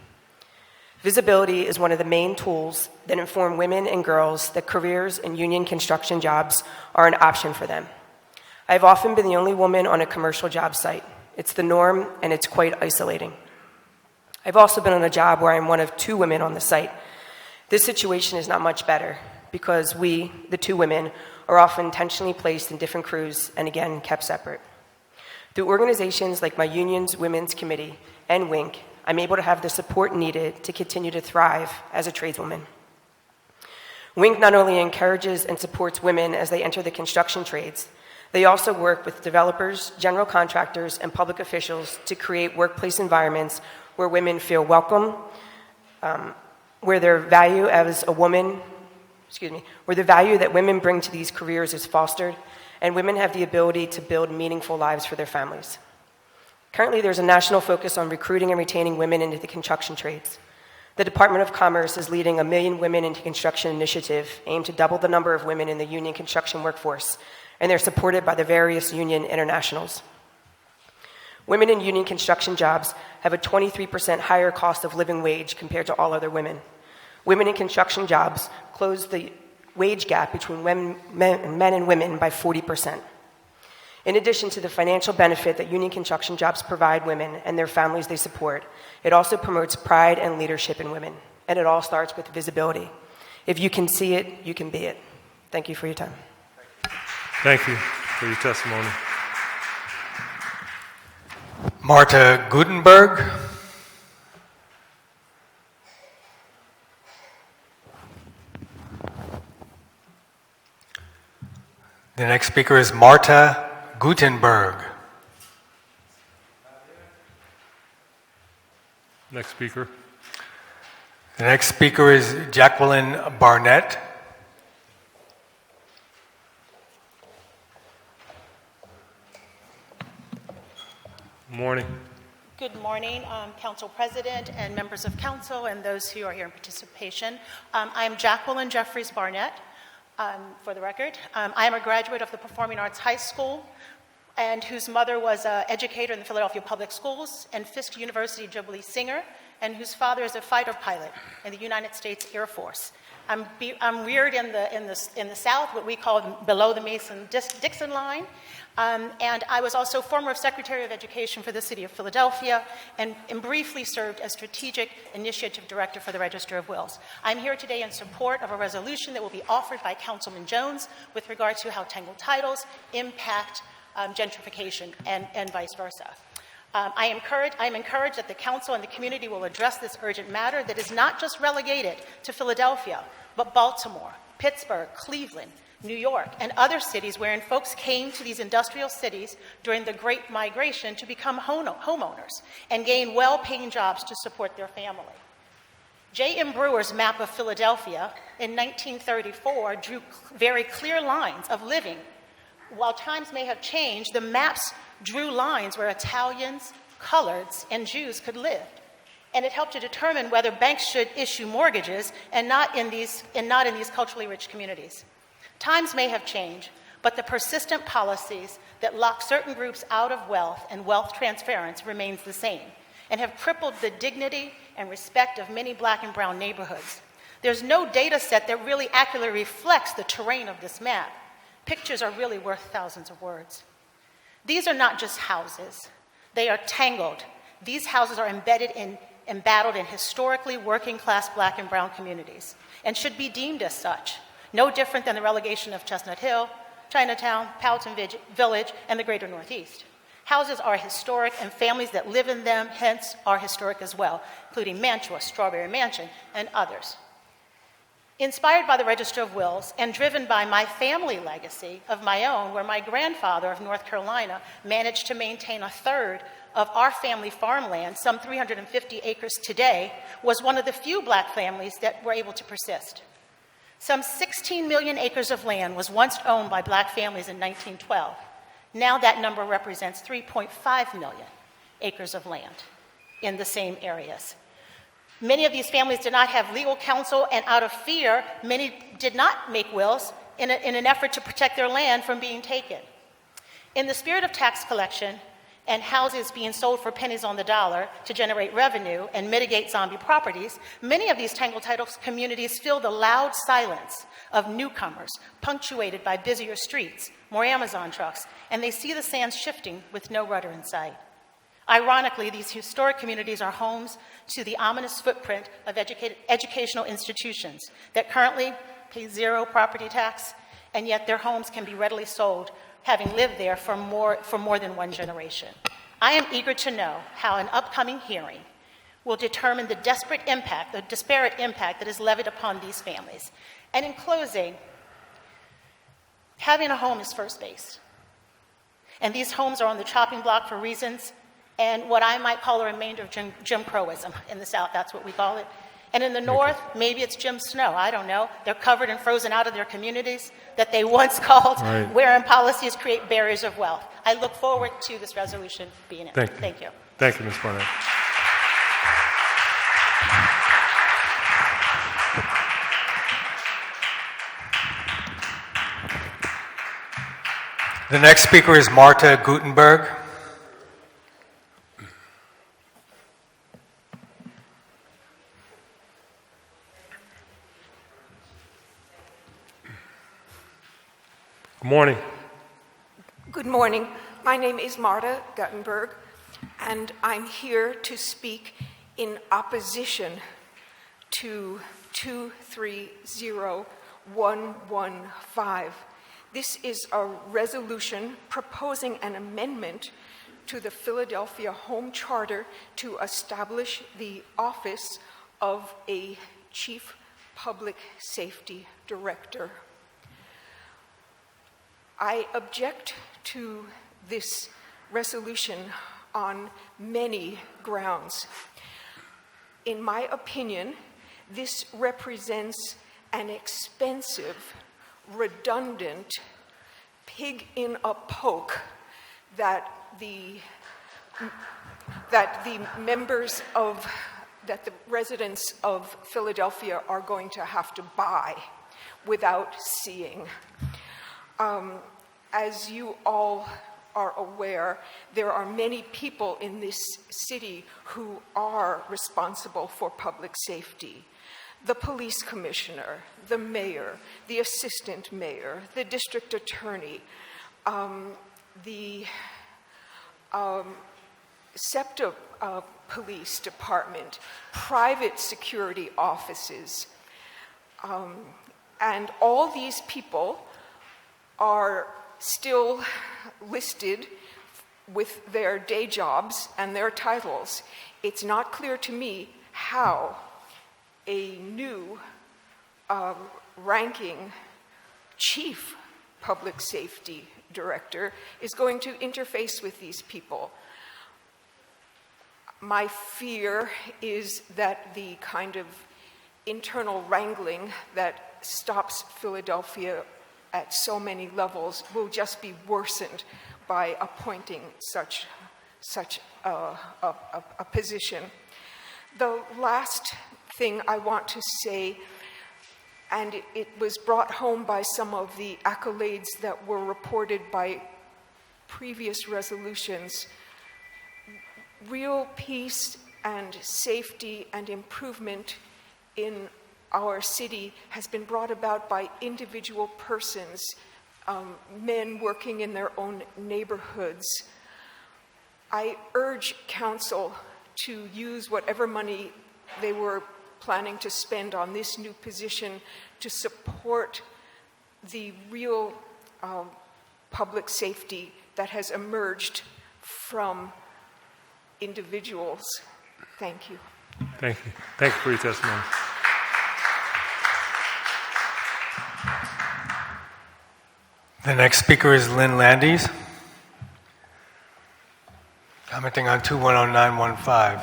Visibility is one of the main tools that inform women and girls that careers in union construction jobs are an option for them. I've often been the only woman on a commercial job site. It's the norm, and it's quite isolating. I've also been on a job where I'm one of 2 women on the site. This situation is not much better because we, the 2 women, are often intentionally placed in different crews and again kept separate. Through organizations like my union's Women's Committee and WINK, I'm able to have the support needed to continue to thrive as a tradeswoman. WINK not only encourages and supports women as they enter the construction trades, they also work with developers, general contractors, and public officials to create workplace environments where women feel welcome, where their value as a woman, where the value that women bring to these careers is fostered, and women have the ability to build meaningful lives for their families. Currently, there's a national focus on recruiting and retaining women into the construction trades. The Department of Commerce is leading a Million Women into Construction initiative aimed to double the number of women in the union construction workforce, and they're supported by the various union internationals. Women in union construction jobs have a 23% higher cost of living wage compared to all other women. Women in construction jobs close the wage gap between men and women by 40%. In addition to the financial benefit that union construction jobs provide women and their families they support, it also promotes pride and leadership in women, and it all starts with visibility. If you can see it, you can be it. Thank you for your time. Thank you for your testimony. Marta Gutenberg. The next speaker is Marta Gutenberg. Next speaker. The next speaker is Jacqueline Barnett. Morning. Good morning, Council President and members of Council and those who are here in participation. I'm Jacqueline Jeffries Barnett, for the record. I am a graduate of the Performing Arts High School and whose mother was an educator in the Philadelphia Public Schools and Fisk University Jubilee singer, and whose father is a fighter pilot in the United States Air Force. I'm reared in the South, what we call below the Mason-Dixon line, and I was also former Secretary of Education for the City of Philadelphia and briefly served as Strategic Initiative Director for the Register of Wills. I'm here today in support of a resolution that will be offered by Councilman Jones with regard to how tangled titles impact gentrification and vice versa. I am encouraged that the Council and the community will address this urgent matter that is not just relegated to Philadelphia, but Baltimore, Pittsburgh, Cleveland, New York, and other cities wherein folks came to these industrial cities during the Great Migration to become homeowners and gain well-paying jobs to support their family. J.M. Brewer's map of Philadelphia in 1934 drew very clear lines of living. While times may have changed, the maps drew lines where Italians, coloreds, and Jews could live. And it helped to determine whether banks should issue mortgages and not in these culturally rich communities. Times may have changed, but the persistent policies that lock certain groups out of wealth and wealth transference remains the same and have crippled the dignity and respect of many black and brown neighborhoods. There's no data set that really accurately reflects the terrain of this map. Pictures are really worth thousands of words. These are not just houses. They are tangled. These houses are embattled in historically working-class black and brown communities and should be deemed as such, no different than the relegation of Chestnut Hill, Chinatown, Powhatan Village, and the greater Northeast. Houses are historic, and families that live in them, hence, are historic as well, including Mantua, Strawberry Mansion, and others. Inspired by the Register of Wills and driven by my family legacy of my own, where my grandfather of North Carolina managed to maintain a third of our family farmland, some 350 acres today, was one of the few black families that were able to persist. Some 16 million acres of land was once owned by black families in 1912. Now that number represents 3.5 million acres of land in the same areas. Many of these families did not have legal counsel, and out of fear, many did not make wills in an effort to protect their land from being taken. In the spirit of tax collection and houses being sold for pennies on the dollar to generate revenue and mitigate zombie properties, many of these tangled title communities feel the loud silence of newcomers, punctuated by busier streets, more Amazon trucks, and they see the sands shifting with no rudder in sight. Ironically, these historic communities are homes to the ominous footprint of educational institutions that currently pay zero property tax, and yet their homes can be readily sold, having lived there for more than one generation. I am eager to know how an upcoming hearing will determine the disparate impact that is levied upon these families. And in closing, having a home is first base. And these homes are on the chopping block for reasons and what I might call a remainder of Jim Crowism. In the South, that's what we call it. And in the North, maybe it's Jim Snow, I don't know. They're covered and frozen out of their communities that they once called, wherein policies create barriers of wealth. I look forward to this resolution being in. Thank you. Thank you, Ms. Barnett. The next speaker is Marta Gutenberg. Good morning. Good morning. My name is Marta Guttenberg, and I'm here to speak in opposition to 230115. This is a resolution proposing an amendment to the Philadelphia Home Charter to establish the office of a Chief Public Safety Director. I object to this resolution on many grounds. In my opinion, this represents an expensive, redundant, pig in a poke that the that the residents of Philadelphia are going to have to buy without seeing. As you all are aware, there are many people in this city who are responsible for public safety. The police commissioner, the mayor, the assistant mayor, the district attorney, the SEPTA police department, private security offices, and all these people are still listed with their day jobs and their titles. It's not clear to me how a new ranking chief public safety director is going to interface with these people. My fear is that the kind of internal wrangling that stops Philadelphia at so many levels will just be worsened by appointing such a position. The last thing I want to say, and it was brought home by some of the accolades that were reported by previous resolutions, real peace and safety and improvement in our city has been brought about by individual persons, men working in their own neighborhoods. I urge council to use whatever money they were planning to spend on this new position to support the real public safety that has emerged from individuals. Thank you. Thank you. Thank you for your testimony. The next speaker is Lynn Landis, commenting on 210915.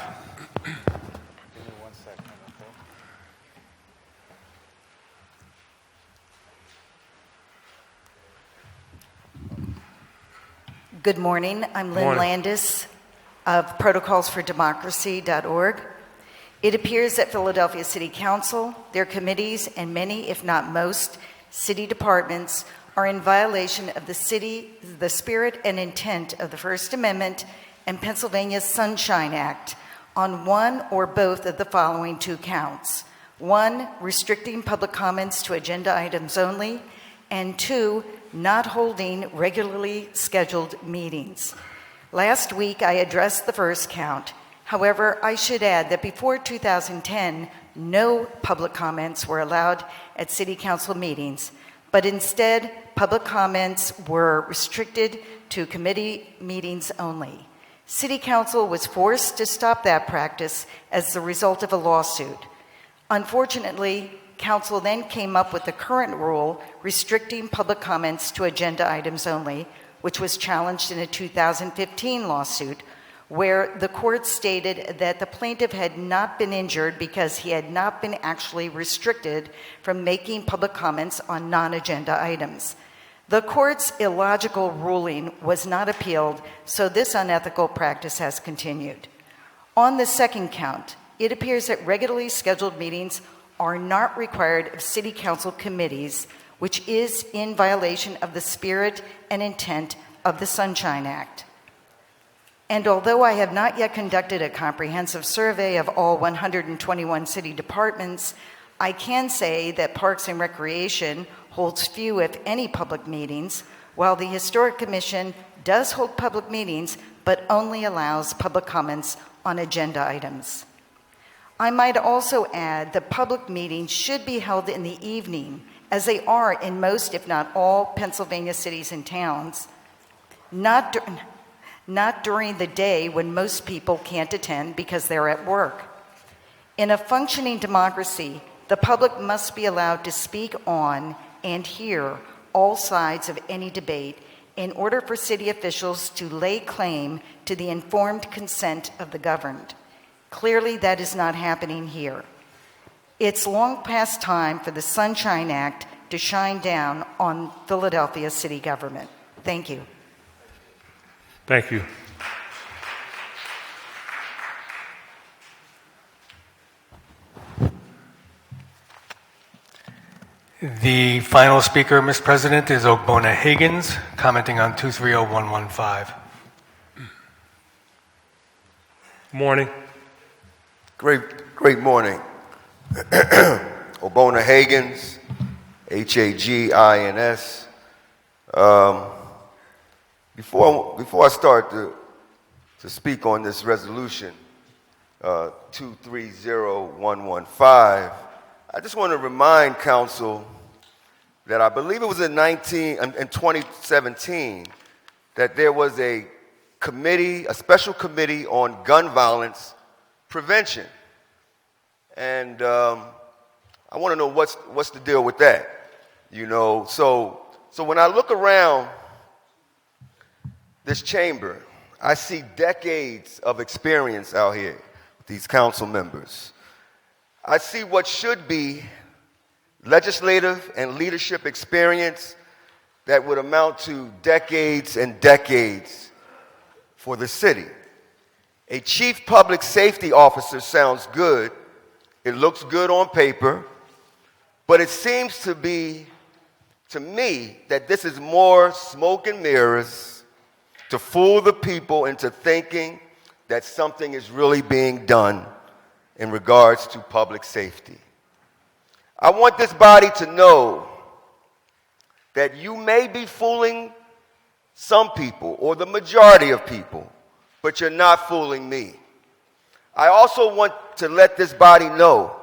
Good morning. I'm Lynn Landis of protocolsfordemocracy.org. It appears that Philadelphia City Council, their committees, and many, if not most, city departments are in violation of the spirit and intent of the First Amendment and Pennsylvania's Sunshine Act on one or both of the following two counts. 1, restricting public comments to agenda items only, and 2, not holding regularly scheduled meetings. Last week, I addressed the first count. However, I should add that before 2010, no public comments were allowed at City Council meetings, but instead, public comments were restricted to committee meetings only. City Council was forced to stop that practice as the result of a lawsuit. Unfortunately, Council then came up with the current rule restricting public comments to agenda items only, which was challenged in a 2015 lawsuit, where the court stated that the plaintiff had not been injured because he had not been actually restricted from making public comments on non-agenda items. The court's illogical ruling was not appealed, so this unethical practice has continued. On the second count, it appears that regularly scheduled meetings are not required of City Council committees, which is in violation of the spirit and intent of the Sunshine Act. And although I have not yet conducted a comprehensive survey of all 121 city departments, I can say that Parks and Recreation holds few, if any, public meetings, while the Historic Commission does hold public meetings, but only allows public comments on agenda items. I might also add that public meetings should be held in the evening, as they are in most, if not all, Pennsylvania cities and towns, not during the day when most people can't attend because they're at work. In a functioning democracy, the public must be allowed to speak on and hear all sides of any debate in order for city officials to lay claim to the informed consent of the governed. Clearly, that is not happening here. It's long past time for the Sunshine Act to shine down on Philadelphia city government. Thank you. Thank you. The final speaker, Mr. President, is Ogbonna Higgins, commenting on 230115. Morning. Great morning. Ogbonna Higgins, Hagins. Before I start to speak on this resolution, 230115, I just want to remind council that I believe it was in 2017, that there was a committee, a special committee on gun violence prevention. And I want to know what's the deal with that. You know, so when I look around this chamber, I see decades of experience out here with these council members. I see what should be legislative and leadership experience that would amount to decades and decades for the city. A chief public safety officer sounds good. It looks good on paper, but it seems to be, to me, that this is more smoke and mirrors to fool the people into thinking that something is really being done in regards to public safety. I want this body to know that you may be fooling some people or the majority of people, but you're not fooling me. I also want to let this body know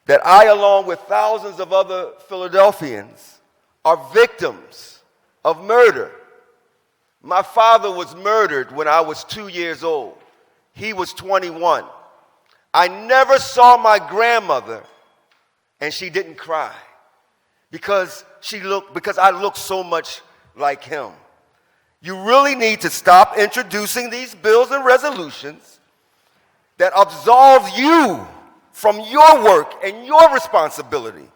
that I, along with thousands of other Philadelphians, are victims of murder. My father was murdered when I was 2 years old. He was 21. I never saw my grandmother and she didn't cry because I looked so much like him. You really need to stop introducing these bills and resolutions that absolve you from your work and your responsibility.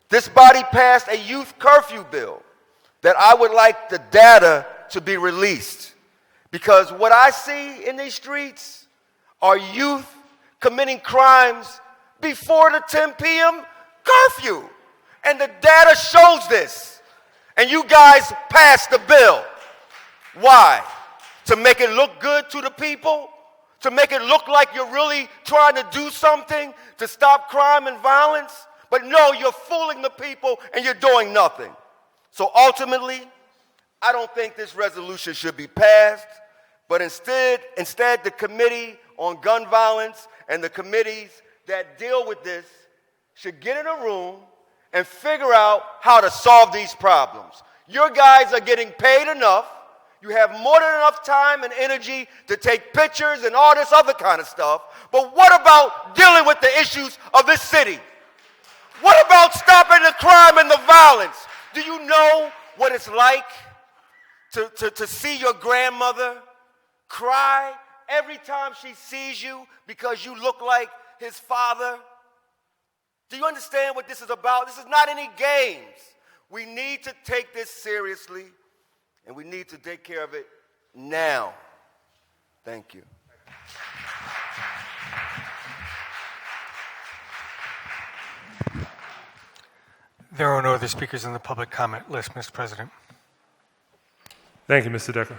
This body passed a youth curfew bill that I would like the data to be released, because what I see in these streets are youth committing crimes before the 10 p.m. curfew. And the data shows this. And you guys passed the bill. Why? To make it look good to the people? To make it look like you're really trying to do something to stop crime and violence? But no, you're fooling the people and you're doing nothing. So ultimately, I don't think this resolution should be passed, but instead the Committee on Gun Violence and the committees that deal with this should get in a room and figure out how to solve these problems. Your guys are getting paid enough. You have more than enough time and energy to take pictures and all this other kind of stuff. But what about dealing with the issues of this city? What about stopping the crime and the violence? Do you know what it's like to see your grandmother cry every time she sees you because you look like his father? Do you understand what this is about? This is not any games. We need to take this seriously, and we need to take care of it now. Thank you. There are no other speakers on the public comment list, Mr. President. Thank you, Mr. Decker.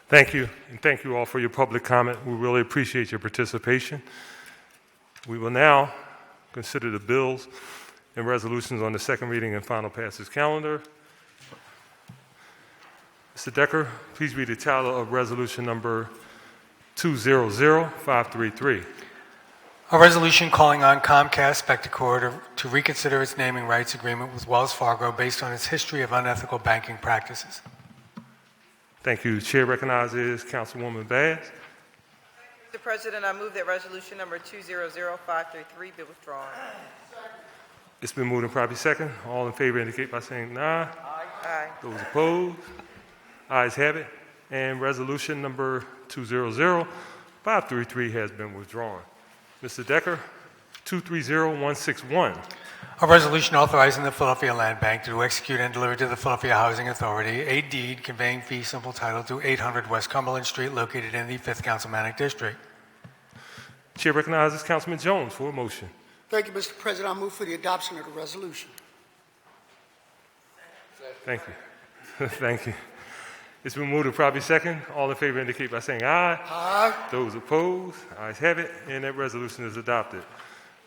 Thank you, and thank you all for your public comment. We really appreciate your participation. We will now consider the bills and resolutions on the second reading and final passage calendar. Mr. Decker, please read the title of resolution number 200533. A resolution calling on Comcast Spectacor to reconsider its naming rights agreement with Wells Fargo based on its history of unethical banking practices. Thank you. Chair recognizes Councilwoman Bass. Mr. President, I move that resolution number 200533 be withdrawn. It's been moved and properly second. All in favor indicate by saying aye. Aye. Those opposed? Ayes have it. And resolution number 200533 has been withdrawn. Mr. Decker, 230161. A resolution authorizing the Philadelphia Land Bank to execute and deliver to the Philadelphia Housing Authority a deed conveying fee simple title to 800 West Cumberland Street located in the 5th Councilmanic District. Chair recognizes Councilman Jones for a motion. Thank you, Mr. President. I move for the adoption of the resolution. Thank you. Thank you. It's been moved and properly second. All in favor indicate by saying aye. Aye. Those opposed? Ayes have it, and that resolution is adopted.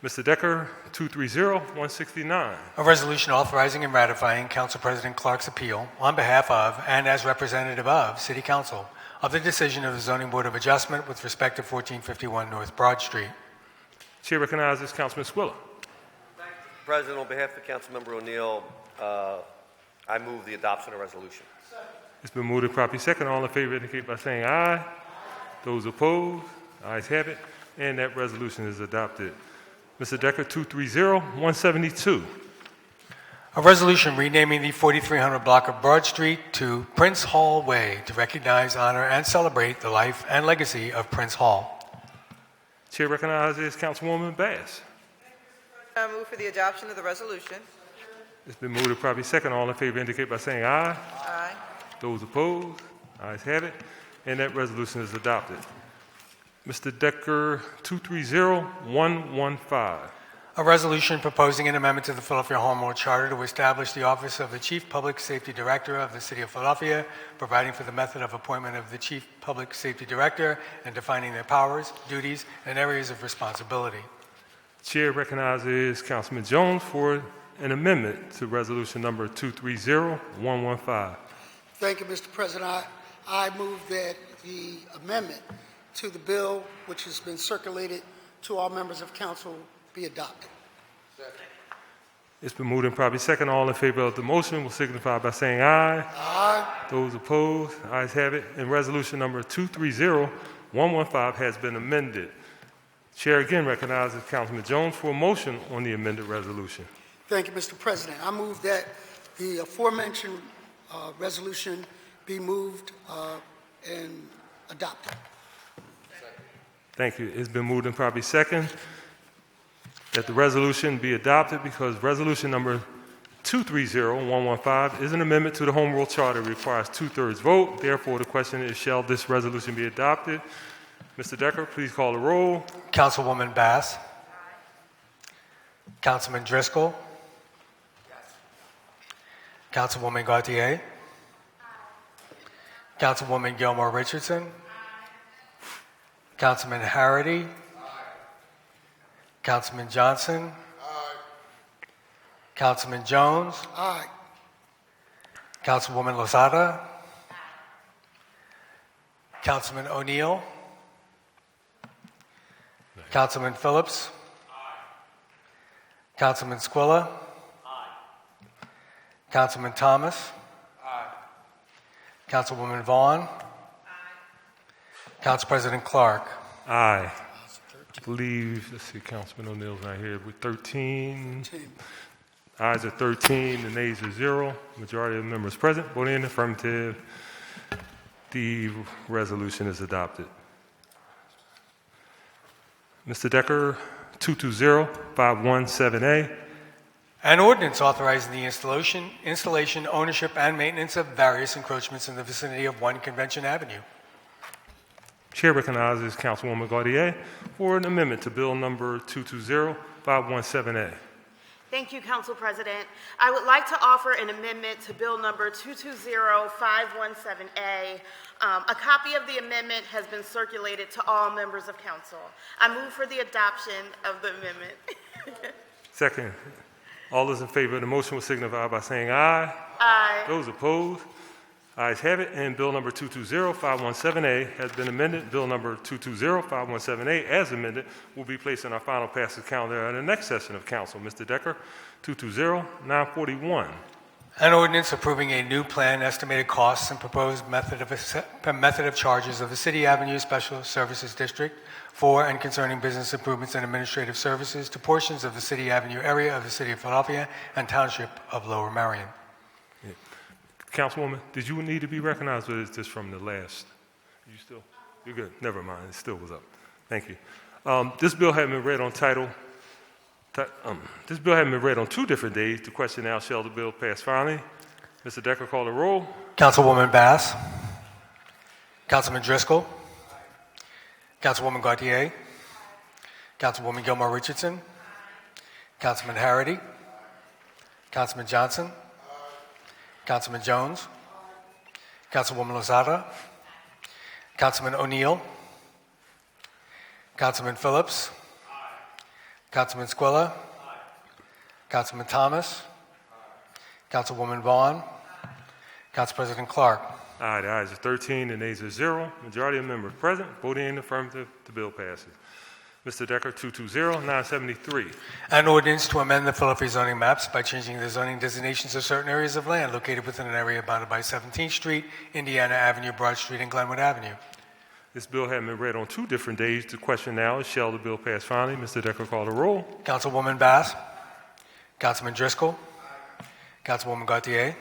Mr. Decker, 230169. A resolution authorizing and ratifying Council President Clark's appeal on behalf of and as representative of City Council of the decision of the Zoning Board of Adjustment with respect to 1451 North Broad Street. Chair recognizes Councilman Squilla. Mr. President, on behalf of Councilmember O'Neill, I move the adoption of resolution. It's been moved and properly second. All in favor indicate by saying aye. Those opposed? Ayes have it, and that resolution is adopted. Mr. Decker, 230172. A resolution renaming the 4300 block of Broad Street to Prince Hall Way to recognize, honor, and celebrate the life and legacy of Prince Hall. Chair recognizes Councilwoman Bass. I move for the adoption of the resolution. It's been moved and properly second. All in favor indicate by saying aye. Aye. Those opposed? Ayes have it, and that resolution is adopted. Mr. Decker, 230115. A resolution proposing an amendment to the Philadelphia Home Rule Charter to establish the office of the Chief Public Safety Director of the City of Philadelphia, providing for the method of appointment of the Chief Public Safety Director, and defining their powers, duties, and areas of responsibility. Chair recognizes Councilman Jones for an amendment to resolution number 230115. Thank you, Mr. President. I move that the amendment to the bill, which has been circulated to all members of council, be adopted. It's been moved and properly second. All in favor of the motion will signify by saying aye. Aye. Those opposed? Ayes have it. And resolution number 230115 has been amended. Chair again recognizes Councilman Jones for a motion on the amended resolution. Thank you, Mr. President. I move that the aforementioned resolution be moved and adopted. Thank you. It's been moved and properly second that the resolution be adopted because resolution number 230115 is an amendment to the Home Rule Charter. It requires 2/3 vote. Therefore, the question is, shall this resolution be adopted? Mr. Decker, please call the roll. Councilwoman Bass. Councilman Driscoll. Councilwoman Gautier. Councilwoman Gilmore Richardson. Councilman Harity. Councilman Johnson. Councilman Jones. Aye. Councilwoman Lozada. Councilman O'Neill. Councilman Phillips. Councilman Squilla. Councilman Thomas. Councilwoman Vaughn. Council President Clark. Aye. I believe, let's see, Councilman O'Neill's not here. With 13. Ayes are 13, the nays are 0. Majority of members present voting in the affirmative. The resolution is adopted. Mr. Decker, 220517A. An ordinance authorizing the installation, ownership, and maintenance of various encroachments in the vicinity of 1 Convention Avenue. Chair recognizes Councilwoman Gautier for an amendment to Bill number 220517A. Thank you, Council President. I would like to offer an amendment to Bill number 220517A. A copy of the amendment has been circulated to all members of council. I move for the adoption of the amendment. Second. All those in favor of the motion will signify by saying aye. Aye. Those opposed? Ayes have it, and Bill number 220517A has been amended. Bill number 220517A, as amended, will be placed on our final passage calendar at the next session of council. Mr. Decker, 220941. An ordinance approving a new plan, estimated costs, and proposed method of charges of the City Avenue Special Services District for and concerning business improvements and administrative services to portions of the City Avenue area of the City of Philadelphia and Township of Lower Merion. Councilwoman, did you need to be recognized, or is this from the last? You still? You're good. Never mind. It still was up. Thank you. This bill had been read on title. This bill had been read on 2 different days. The question now, shall the bill pass finally? Mr. Decker, call the roll. Councilwoman Bass. Councilman Driscoll. Councilwoman Gautier. Councilwoman Gilmore Richardson. Councilman Harity. Councilman Johnson. Councilman Jones. Councilwoman Lozada. Councilman O'Neill. Councilman Phillips. Councilman Squilla. Councilman Thomas. Councilwoman Vaughn. Council President Clark. Aye, the ayes are 13 and nays are 0. Majority of members present voting in the affirmative, the bill passes. Mr. Decker, 220973. An ordinance to amend the Philadelphia zoning maps by changing the zoning designations of certain areas of land located within an area bounded by 17th Street, Indiana Avenue, Broad Street, and Glenwood Avenue. This bill had been read on 2 different days. The question now is, shall the bill pass finally? Mr. Decker, call the roll. Councilwoman Bass. Councilman Driscoll. Councilwoman Gautier.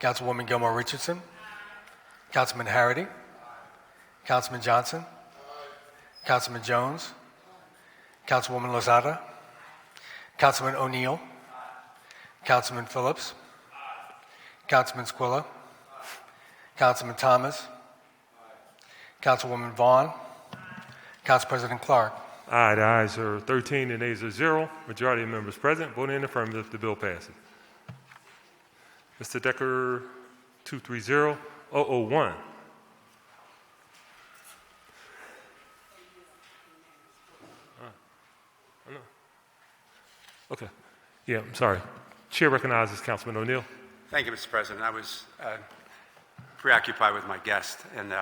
Councilwoman Gilmore Richardson. Councilman Harity. Councilman Johnson. Councilman Jones. Councilwoman Lozada. Councilman O'Neill. Councilman Phillips. Councilman Squilla. Councilman Thomas. Councilwoman Vaughn. Council President Clark. Aye, the ayes are 13 and nays are 0. Majority of members present voting in the affirmative, the bill passes. Mr. Decker, 230001. Okay. Yeah, I'm sorry. Chair recognizes Councilman O'Neill. Thank you, Mr. President. I was preoccupied with my guest, and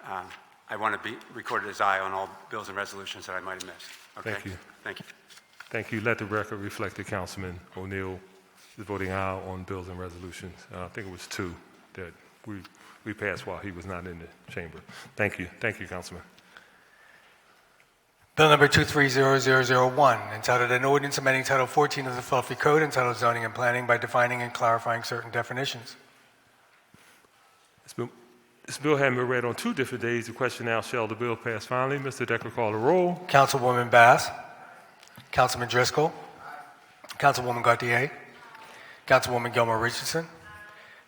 I want to be recorded as aye on all bills and resolutions that I might have missed. Okay? Thank you. Thank you. Thank you. Let the record reflect that Councilman O'Neill is voting aye on bills and resolutions. I think it was 2 that we passed while he was not in the chamber. Thank you. Thank you, Councilman. Bill number 230001, entitled An Ordinance Amending Title 14 of the Philadelphia Code, entitled Zoning and Planning by defining and clarifying certain definitions. This bill had been read on 2 different days. The question now, shall the bill pass finally? Mr. Decker, call the roll. Councilwoman Bass. Councilman Driscoll. Councilwoman Gautier. Councilwoman Gilmore Richardson.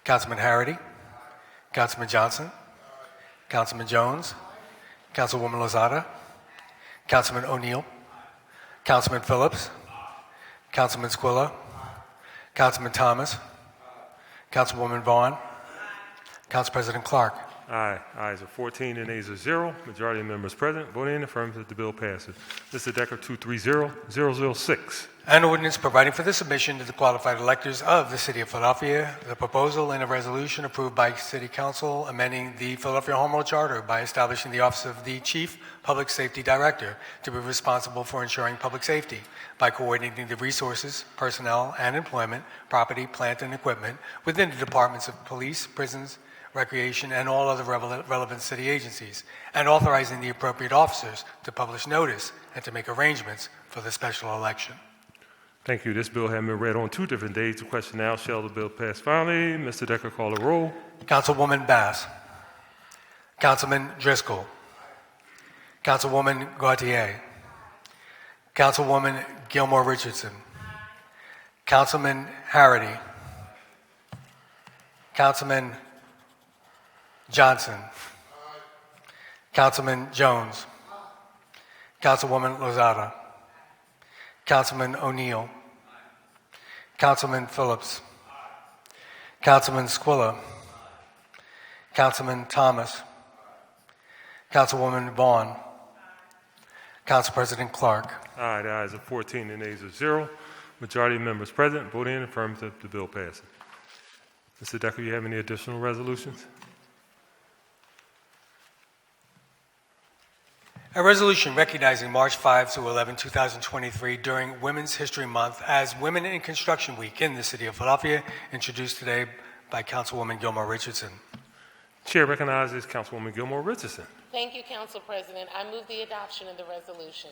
Councilman Harity. Councilman Johnson. Councilman Jones. Councilwoman Lozada. Councilman O'Neill. Councilman Phillips. Councilman Squilla. Councilman Thomas. Councilwoman Vaughn. Council President Clark. Aye. Ayes are 14 and nays are 0. Majority of members present voting in the affirmative, the bill passes. Mr. Decker, 230006. An ordinance providing for the submission to the qualified electors of the City of Philadelphia, the proposal in a resolution approved by City Council amending the Philadelphia Home Rule Charter by establishing the Office of the Chief Public Safety Director to be responsible for ensuring public safety by coordinating the resources, personnel, and employment, property, plant, and equipment within the departments of police, prisons, recreation, and all other relevant city agencies, and authorizing the appropriate officers to publish notice and to make arrangements for the special election. Thank you. This bill has been read on 2 different days. The question now, shall the bill pass finally? Mr. Decker, call the roll. Councilwoman Bass. Councilman Driscoll. Councilwoman Gautier. Councilwoman Gilmore Richardson. Councilman Harity. Councilman Johnson. Councilman Jones. Councilwoman Lozada. Councilman O'Neill. Councilman Phillips. Councilman Squilla. Councilman Thomas. Councilwoman Vaughn. Council President Clark. Aye, the ayes are 14 and nays are 0. Majority of members present voting in the affirmative, the bill passes. Mr. Decker, you have any additional resolutions? A resolution recognizing March 5 to 11, 2023 during Women's History Month as Women in Construction Week in the City of Philadelphia, introduced today by Councilwoman Gilmore Richardson. Chair recognizes Councilwoman Gilmore Richardson. Thank you, Council President. I move the adoption of the resolution.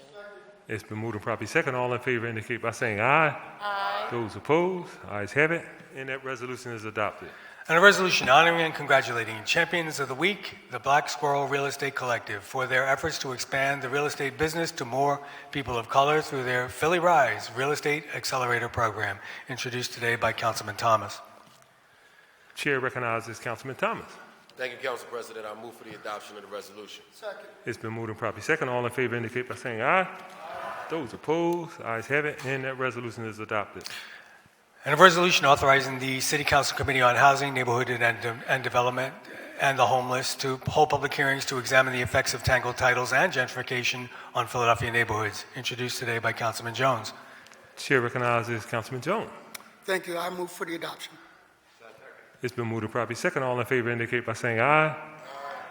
It's been moved and properly second. All in favor indicate by saying aye. Aye. Those opposed, ayes have it, and that resolution is adopted. And a resolution honoring and congratulating Champions of the Week, the Black Squirrel Real Estate Collective, for their efforts to expand the real estate business to more people of color through their Philly Rise Real Estate Accelerator Program, introduced today by Councilman Thomas. Chair recognizes Councilman Thomas. Thank you, Council President. I move for the adoption of the resolution. Second. It's been moved and properly second. All in favor indicate by saying aye. Those opposed, ayes have it, and that resolution is adopted. And a resolution authorizing the City Council Committee on Housing, Neighborhood and Development, and the Homeless to hold public hearings to examine the effects of tangled titles and gentrification on Philadelphia neighborhoods, introduced today by Councilman Jones. Chair recognizes Councilman Jones. Thank you. I move for the adoption. It's been moved and properly second. All in favor indicate by saying aye.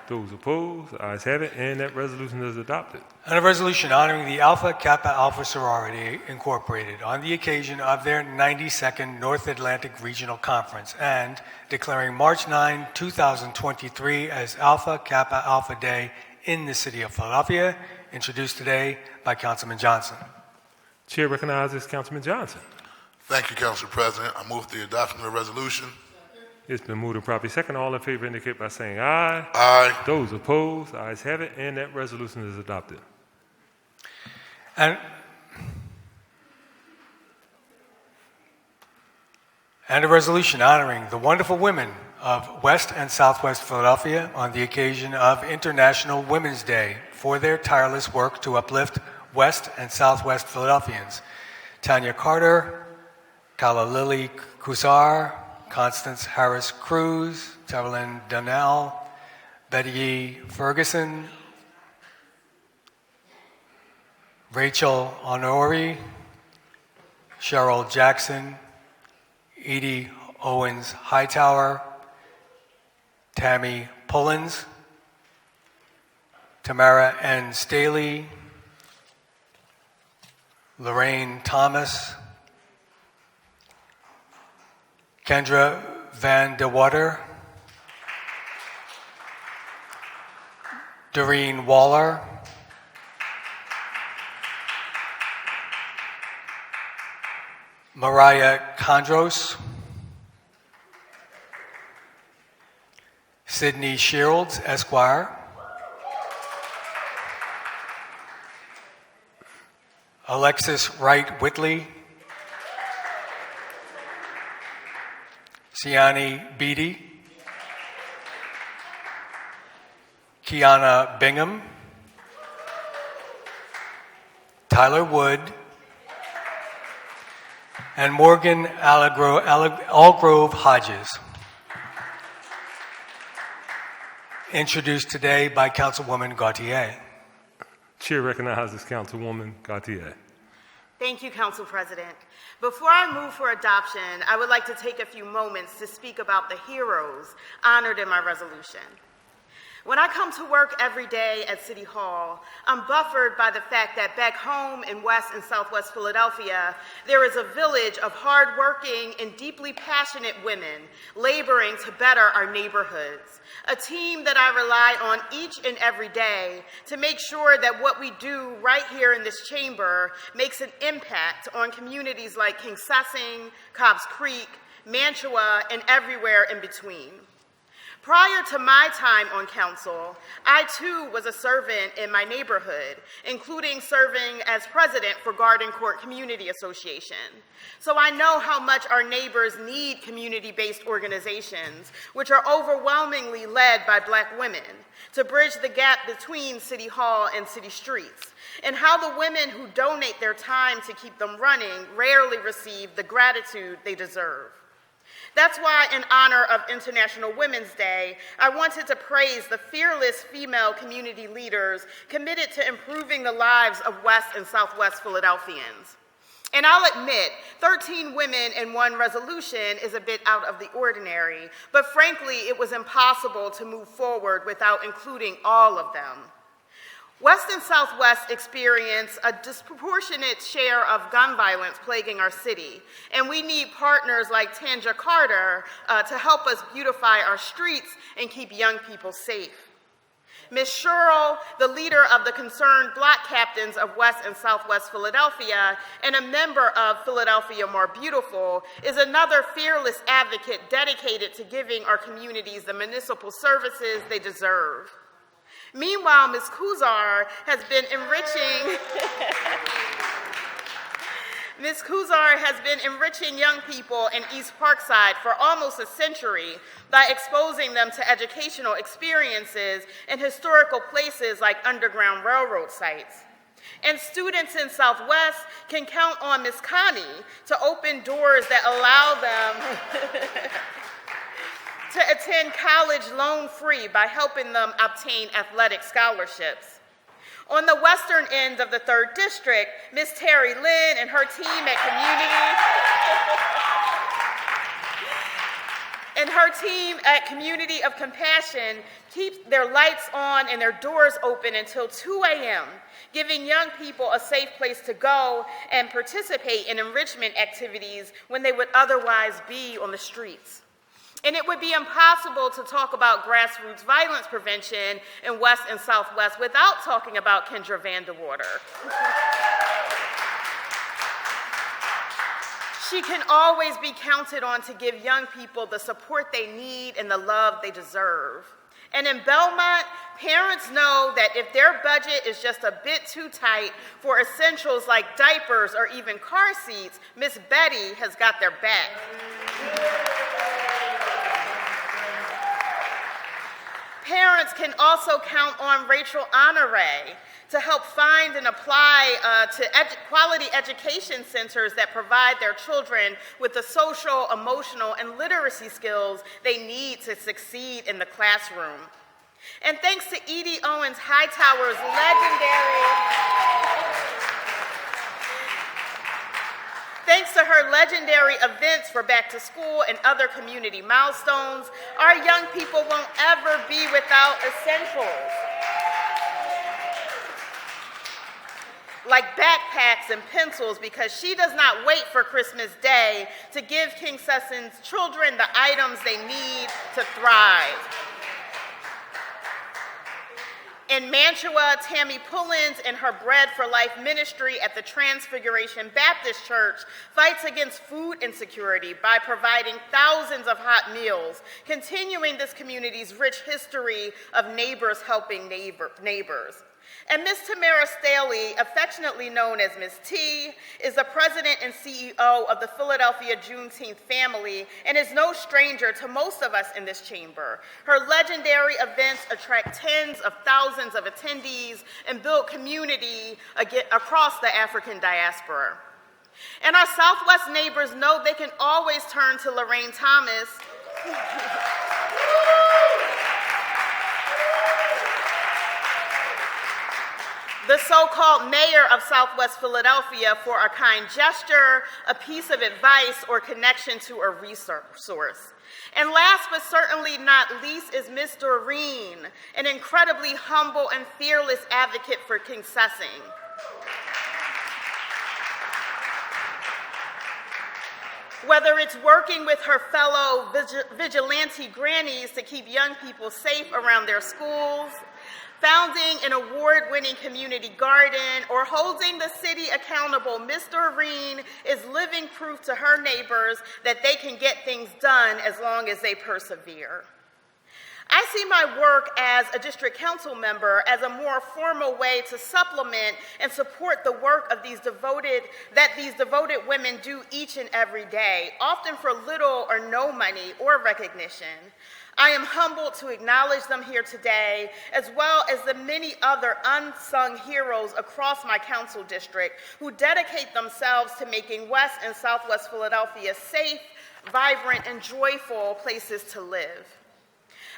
Those opposed, ayes have it, and that resolution is adopted. And a resolution honoring the Alpha Kappa Alpha Sorority Incorporated on the occasion of their 92nd North Atlantic Regional Conference and declaring March 9, 2023 as Alpha Kappa Alpha Day in the City of Philadelphia, introduced today by Councilman Johnson. Chair recognizes Councilman Johnson. Thank you, Council President. I move the adoption of the resolution. It's been moved and properly second. All in favor indicate by saying aye. Aye. Those opposed, ayes have it, and that resolution is adopted. And a resolution honoring the wonderful women of West and Southwest Philadelphia on the occasion of International Women's Day for their tireless work to uplift West and Southwest Philadelphians. Tanya Carter, Kala Lily Kusar, Constance Harris Cruz, Tevelyn Donnell, Betty Ferguson, Rachel Honori, Cheryl Jackson, Edie Owens Hightower, Tammy Pullins, Tamara N. Staley, Lorraine Thomas, Kendra Van de Water, Doreen Waller, Mariah Condros, Sydney Shields, Esquire, Alexis Wright Whitley, Siani Beatty, Kiana Bingham, Tyler Wood, and Morgan Algrove Hodges. Introduced today by Councilwoman Gautier. Chair recognizes Councilwoman Gautier. Thank you, Council President. Before I move for adoption, I would like to take a few moments to speak about the heroes honored in my resolution. When I come to work every day at City Hall, I'm buffered by the fact that back home in West and Southwest Philadelphia, there is a village of hardworking and deeply passionate women laboring to better our neighborhoods, a team that I rely on each and every day to make sure that what we do right here in this chamber makes an impact on communities like King Sessing, Cobbs Creek, Mantua, and everywhere in between. Prior to my time on council, I too was a servant in my neighborhood, including serving as president for Garden Court Community Association. So I know how much our neighbors need community-based organizations, which are overwhelmingly led by Black women, to bridge the gap between City Hall and city streets, and how the women who donate their time to keep them running rarely receive the gratitude they deserve. That's why, in honor of International Women's Day, I wanted to praise the fearless female community leaders committed to improving the lives of West and Southwest Philadelphians. And I'll admit, 13 women in one resolution is a bit out of the ordinary, but frankly, it was impossible to move forward without including all of them. West and Southwest experience a disproportionate share of gun violence plaguing our city, and we need partners like Tanja Carter to help us beautify our streets and keep young people safe. Ms. Sherrill, the leader of the Concerned Black Captains of West and Southwest Philadelphia and a member of Philadelphia More Beautiful, is another fearless advocate dedicated to giving our communities the municipal services they deserve. Meanwhile, Ms. Kuzar has been enriching young people in East Parkside for almost a century by exposing them to educational experiences in historical places like Underground Railroad sites. And students in Southwest can count on Ms. Connie to open doors that allow them to attend college loan-free by helping them obtain athletic scholarships. On the western end of the 3rd District, Ms. Terry Lynn and her team at Community of Compassion keep their lights on and their doors open until 2 a.m., giving young people a safe place to go and participate in enrichment activities when they would otherwise be on the streets. And it would be impossible to talk about grassroots violence prevention in West and Southwest without talking about Kendra Vanderwater. She can always be counted on to give young people the support they need and the love they deserve. And in Belmont, parents know that if their budget is just a bit too tight for essentials like diapers or even car seats, Miss Betty has got their back. Parents can also count on Rachel Honore to help find and apply to quality education centers that provide their children with the social, emotional, and literacy skills they need to succeed in the classroom. And thanks to Edie Owens Hightower's legendary events for back to school and other community milestones, our young people won't ever be without essentials like backpacks and pencils, because she does not wait for Christmas Day to give King Sessions children the items they need to thrive. In Mantua, Tammy Pullins and her Bread for Life ministry at the Transfiguration Baptist Church fights against food insecurity by providing thousands of hot meals, continuing this community's rich history of neighbors helping neighbors. And Ms. Tamara Staley, affectionately known as Ms. T, is the president and CEO of the Philadelphia Juneteenth family and is no stranger to most of us in this chamber. Her legendary events attract tens of thousands of attendees and build community across the African diaspora. And our Southwest neighbors know they can always turn to Lorraine Thomas the so-called mayor of Southwest Philadelphia, for a kind gesture, a piece of advice, or connection to a resource. And last but certainly not least is Ms. Doreen, an incredibly humble and fearless advocate for King Sessing. Whether it's working with her fellow vigilante grannies to keep young people safe around their schools, founding an award-winning community garden, or holding the city accountable, Ms. Doreen is living proof to her neighbors that they can get things done as long as they persevere. I see my work as a district council member as a more formal way to supplement and support the work of these devoted women do each and every day, often for little or no money or recognition. I am humbled to acknowledge them here today, as well as the many other unsung heroes across my council district who dedicate themselves to making West and Southwest Philadelphia safe, vibrant, and joyful places to live.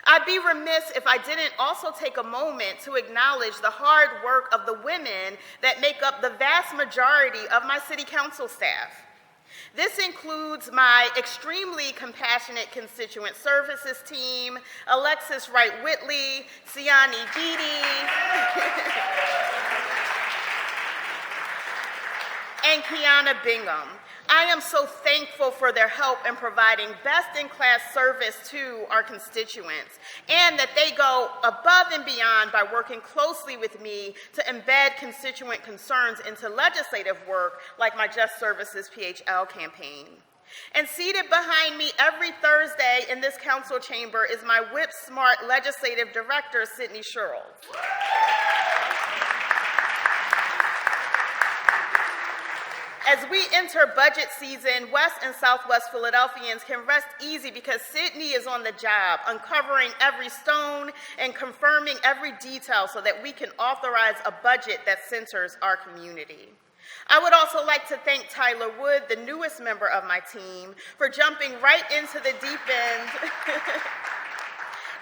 I'd be remiss if I didn't also take a moment to acknowledge the hard work of the women that make up the vast majority of my city council staff. This includes my extremely compassionate constituent services team, Alexis Wright-Whitley, Siani Didi, and Kiana Bingham. I am so thankful for their help in providing best-in-class service to our constituents, and that they go above and beyond by working closely with me to embed constituent concerns into legislative work like my Just Services PHL campaign. And seated behind me every Thursday in this council chamber is my whip-smart legislative director, Sydney Sherrill. As we enter budget season, West and Southwest Philadelphians can rest easy because Sydney is on the job, uncovering every stone and confirming every detail so that we can authorize a budget that centers our community. I would also like to thank Tyler Wood, the newest member of my team, for jumping right into the deep end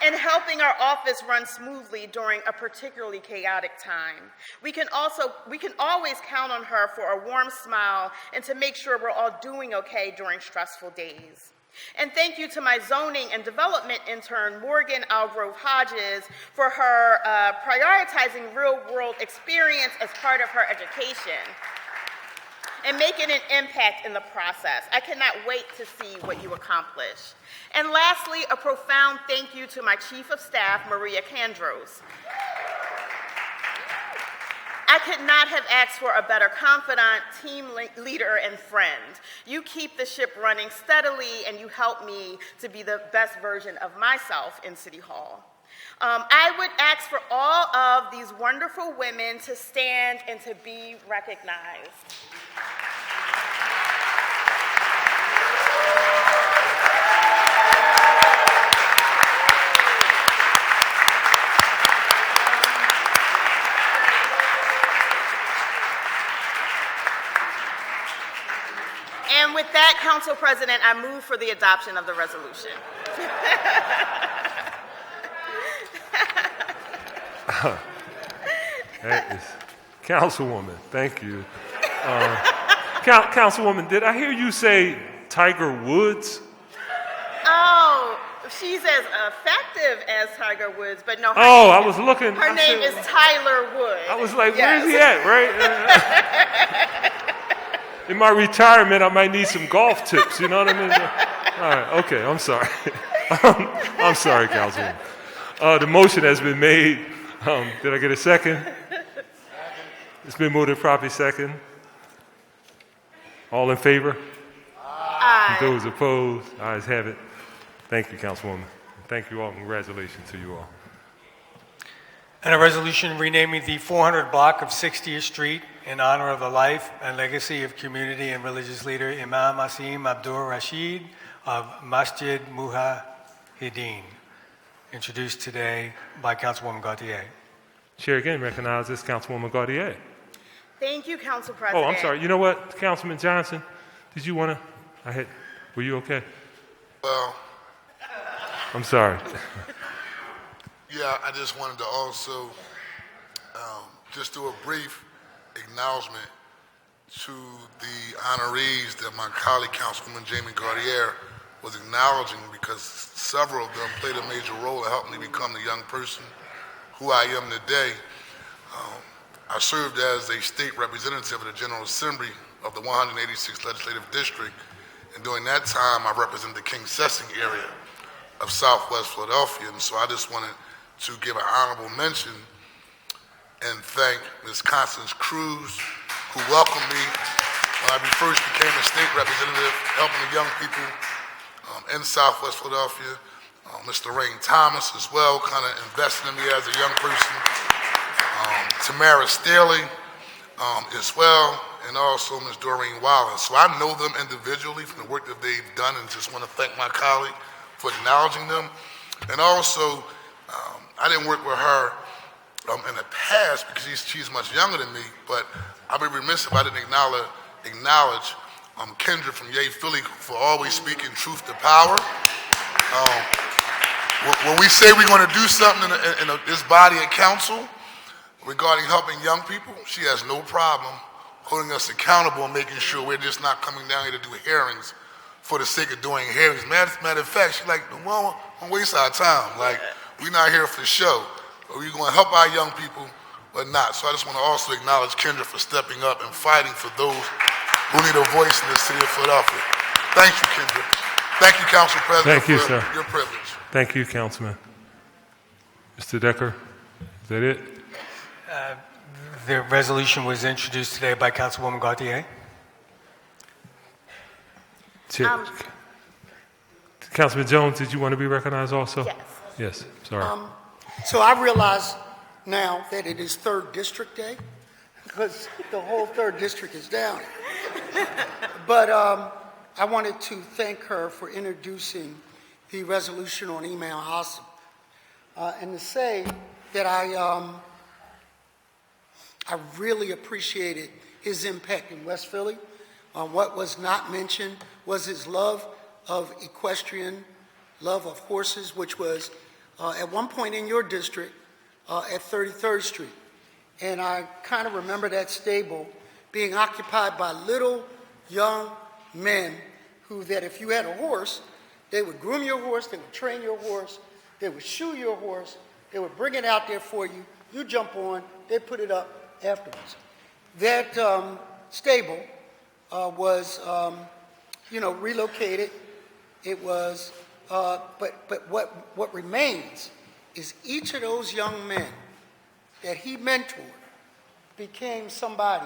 and helping our office run smoothly during a particularly chaotic time. We can always count on her for a warm smile and to make sure we're all doing okay during stressful days. And thank you to my zoning and development intern, Morgan Algrove Hodges, for her prioritizing real-world experience as part of her education and making an impact in the process. I cannot wait to see what you accomplish. And lastly, a profound thank you to my Chief of Staff, Maria Kandros. I could not have asked for a better confidant, team leader, and friend. You keep the ship running steadily, and you help me to be the best version of myself in City Hall. I would ask for all of these wonderful women to stand and to be recognized. And with that, Council President, I move for the adoption of the resolution. That is, Councilwoman, thank you. Councilwoman, did I hear you say Tiger Woods? Oh, she's as effective as Tiger Woods, but no. I was looking. Her name is Tyler Wood. I was like, Where's he at, right? In my retirement, I might need some golf tips, you know what I mean? All right, okay, I'm sorry. I'm sorry, Councilwoman. The motion has been made. Did I get a second? It's been moved and properly second. All in favor? Aye. Those opposed? Ayes have it. Thank you, Councilwoman. Thank you all. Congratulations to you all. And a resolution renaming the 400 block of 60th Street in honor of the life and legacy of community and religious leader Imam Asim Abdul Rashid of Masjid Mujahideen, introduced today by Councilwoman Gauthier. Chair again recognizes Councilwoman Gauthier. Thank you, Council President. Oh, I'm sorry. You know what, Councilman Johnson? Did you want to? Were you okay? Well, I'm sorry. yeah, I just wanted to also just do a brief acknowledgement to the honorees that my colleague, Councilwoman Jamie Gauthier, was acknowledging, because several of them played a major role in helping me become the young person who I am today. I served as a state representative of the General Assembly of the 186th Legislative District, and during that time I represented the King Sessing area of Southwest Philadelphia, and so I just wanted to give an honorable mention and thank Ms. Constance Cruz, who welcomed me when I first became a state representative, helping the young people in Southwest Philadelphia. Mr. Rain Thomas as well, kind of invested in me as a young person. Tamara Staley as well, and also Ms. Doreen Wallace. So I know them individually from the work that they've done, and just want to thank my colleague for acknowledging them. And also, I didn't work with her in the past because she's much younger than me, but I'd be remiss if I didn't acknowledge Kendra from Yay Philly for always speaking truth to power. when we say we're going to do something in this body of council regarding helping young people, she has no problem holding us accountable and making sure we're just not coming down here to do hearings for the sake of doing hearings. Matter of fact, she's like, well, don't waste our time. Like, we're not here for show. We're going to help our young people, but not. So I just want to also acknowledge Kendra for stepping up and fighting for those who need a voice in the city of Philadelphia. Thank you, Kendra. Thank you, Council President, Thank you, for sir. your privilege. Thank you, Councilman. Mr. Decker, is that it? The resolution was introduced today by Councilwoman Gauthier. Councilman Jones, did you want to be recognized also? Yes. Yes, sorry. So I realize now that it is 3rd District Day, because the whole 3rd District is down. But I wanted to thank her for introducing the resolution on Imam Hassan, and to say that I really appreciated his impact in West Philly. What was not mentioned was his love of equestrian, love of horses, which was at one point in your district at 33rd Street. And I kind of remember that stable being occupied by little young men who, that if you had a horse, they would groom your horse, they would train your horse, they would shoe your horse, they would bring it out there for you, you jump on, they put it up afterwards. That stable was, relocated. It was, but what remains is each of those young men that he mentored became somebody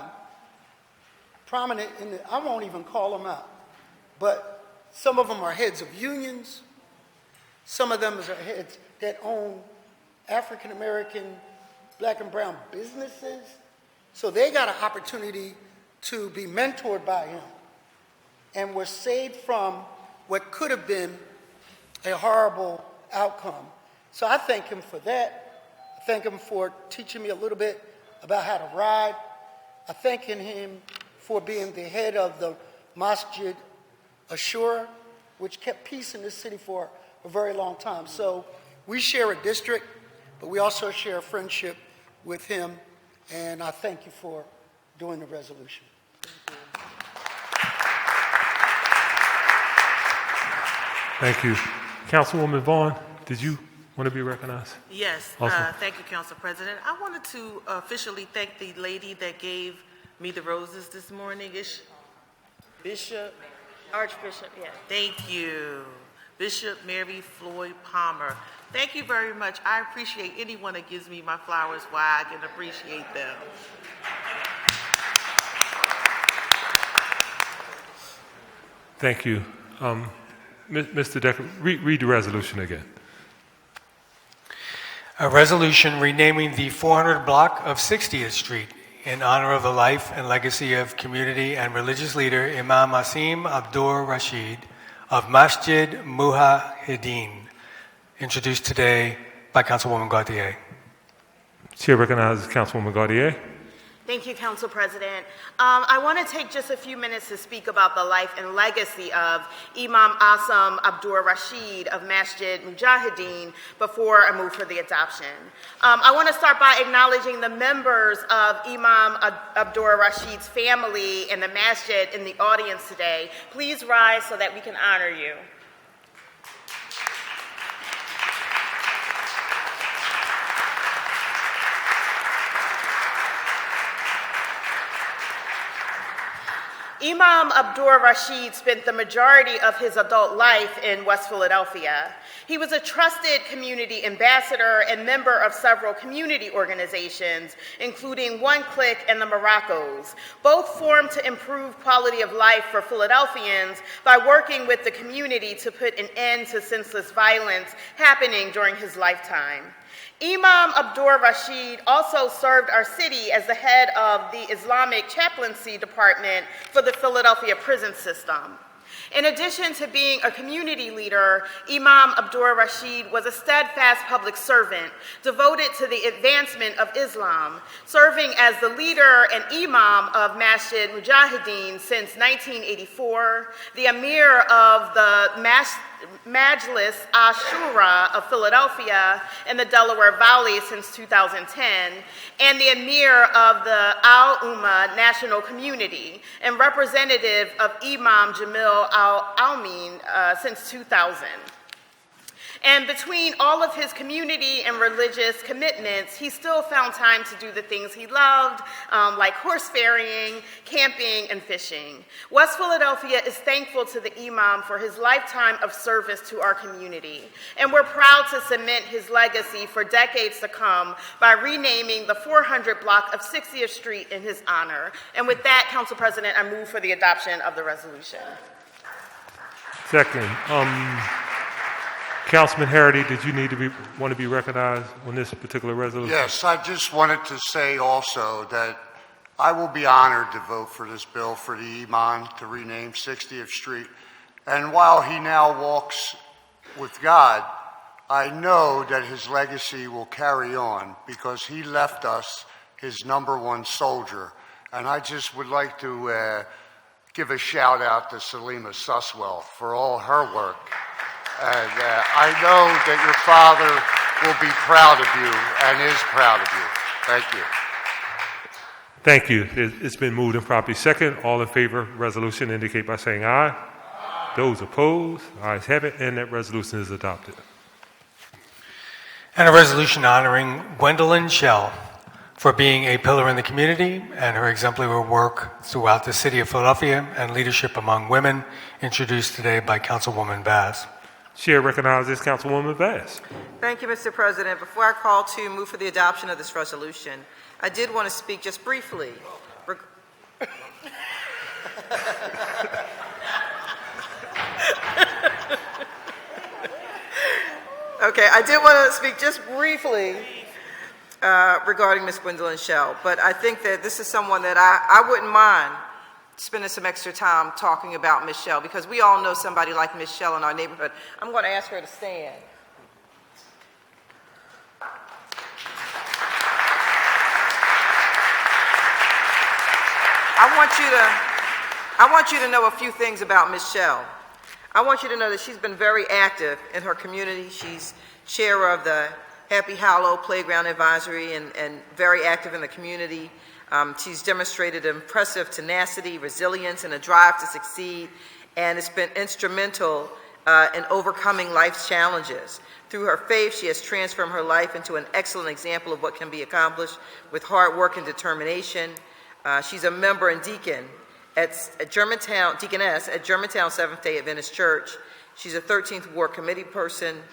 prominent in the, I won't even call them out, but some of them are heads of unions, some of them are heads that own African American, black and brown businesses. So they got an opportunity to be mentored by him and were saved from what could have been a horrible outcome. So I thank him for that. I thank him for teaching me a little bit about how to ride. I thank him for being the head of the Masjid Ashura, which kept peace in this city for a very long time. So we share a district, but we also share a friendship with him, and I thank you for doing the resolution. Thank you. Councilwoman Vaughn, did you want to be recognized? Yes, Awesome. thank you, Council President. I wanted to officially thank the lady that gave me the roses this morning. Bishop, Archbishop, yeah. thank you. Bishop Mary Floyd Palmer. Thank you very much. I appreciate anyone that gives me my flowers while I can appreciate them. Thank you. Mr. Decker, read the resolution again. A resolution renaming the 400 block of 60th Street in honor of the life and legacy of community and religious leader Imam Asim Abdur Rashid of Masjid Mujahideen, introduced today by Councilwoman Gauthier. Chair recognizes Councilwoman Gauthier. Thank you, Council President. I want to take just a few minutes to speak about the life and legacy of Imam Asim Abdur Rashid of Masjid Mujahideen before I move for the adoption. I want to start by acknowledging the members of Imam Abdur Rashid's family and the masjid in the audience today. Please rise so that we can honor you. Imam Abdur Rashid spent the majority of his adult life in West Philadelphia. He was a trusted community ambassador and member of several community organizations, including One Click and the Moroccos, both formed to improve quality of life for Philadelphians by working with the community to put an end to senseless violence happening during his lifetime. Imam Abdur Rashid also served our city as the head of the Islamic Chaplaincy Department for the Philadelphia prison system. In addition to being a community leader, Imam Abdur Rashid was a steadfast public servant devoted to the advancement of Islam, serving as the leader and Imam of Masjid Mujahideen since 1984, the Emir of the Majlis Ashura of Philadelphia and the Delaware Valley since 2010, and the Emir of the Al-Ummah National Community and representative of Imam Jamil Al-Amin since 2000. And between all of his community and religious commitments, he still found time to do the things he loved, like horse ferrying, camping, and fishing. West Philadelphia is thankful to the Imam for his lifetime of service to our community. And we're proud to cement his legacy for decades to come by renaming the 400 block of 60th Street in his honor. And with that, Council President, I move for the adoption of the resolution. Second. Councilman Harity, did you want to be recognized on this particular resolution? Yes, I just wanted to say also that I will be honored to vote for this bill for the Imam to rename 60th Street. And while he now walks with God, I know that his legacy will carry on because he left us his #1 soldier. And I just would like to give a shout out to Salima Suswell for all her work. And I know that your father will be proud of you and is proud of you. Thank you. Thank you. It's been moved and properly second. All in favor of the resolution indicate by saying aye. Aye. Those opposed, ayes have it, and that resolution is adopted. And a resolution honoring Gwendolyn Shell for being a pillar in the community and her exemplary work throughout the city of Philadelphia and leadership among women, introduced today by Councilwoman Bass. Chair recognizes Councilwoman Bass. Thank you, Mr. President. Before I call to move for the adoption of this resolution, I did want to speak just briefly. Okay, I did want to speak just briefly regarding Ms. Gwendolyn Shell, but I think that this is someone that I wouldn't mind spending some extra time talking about Ms. Shell, because we all know somebody like Ms. Shell in our neighborhood. I'm going to ask her to stand. I want you to know a few things about Ms. Shell. I want you to know that she's been very active in her community. She's chair of the Happy Hollow Playground Advisory and very active in the community. She's demonstrated impressive tenacity, resilience, and a drive to succeed, and it's been instrumental in overcoming life's challenges. Through her faith, she has transformed her life into an excellent example of what can be accomplished with hard work and determination. She's a member and deacon at Germantown, deaconess at Germantown Seventh-day Adventist Church. She's a 13th Ward Committee person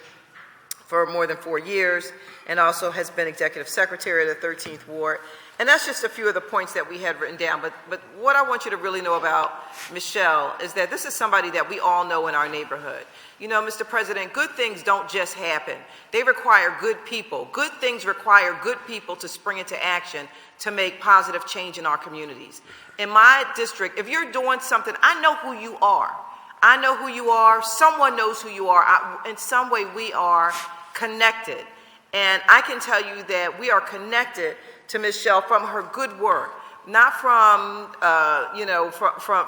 for more than 4 years, and also has been executive secretary of the 13th Ward. And that's just a few of the points that we had written down. But what I want you to really know about Ms. Shell is that this is somebody that we all know in our neighborhood. You know, Mr. President, good things don't just happen. They require good people. Good things require good people to spring into action to make positive change in our communities. In my district, if you're doing something, I know who you are. I know who you are. Someone knows who you are. In some way, we are connected. And I can tell you that we are connected to Ms. Shell from her good work, not from,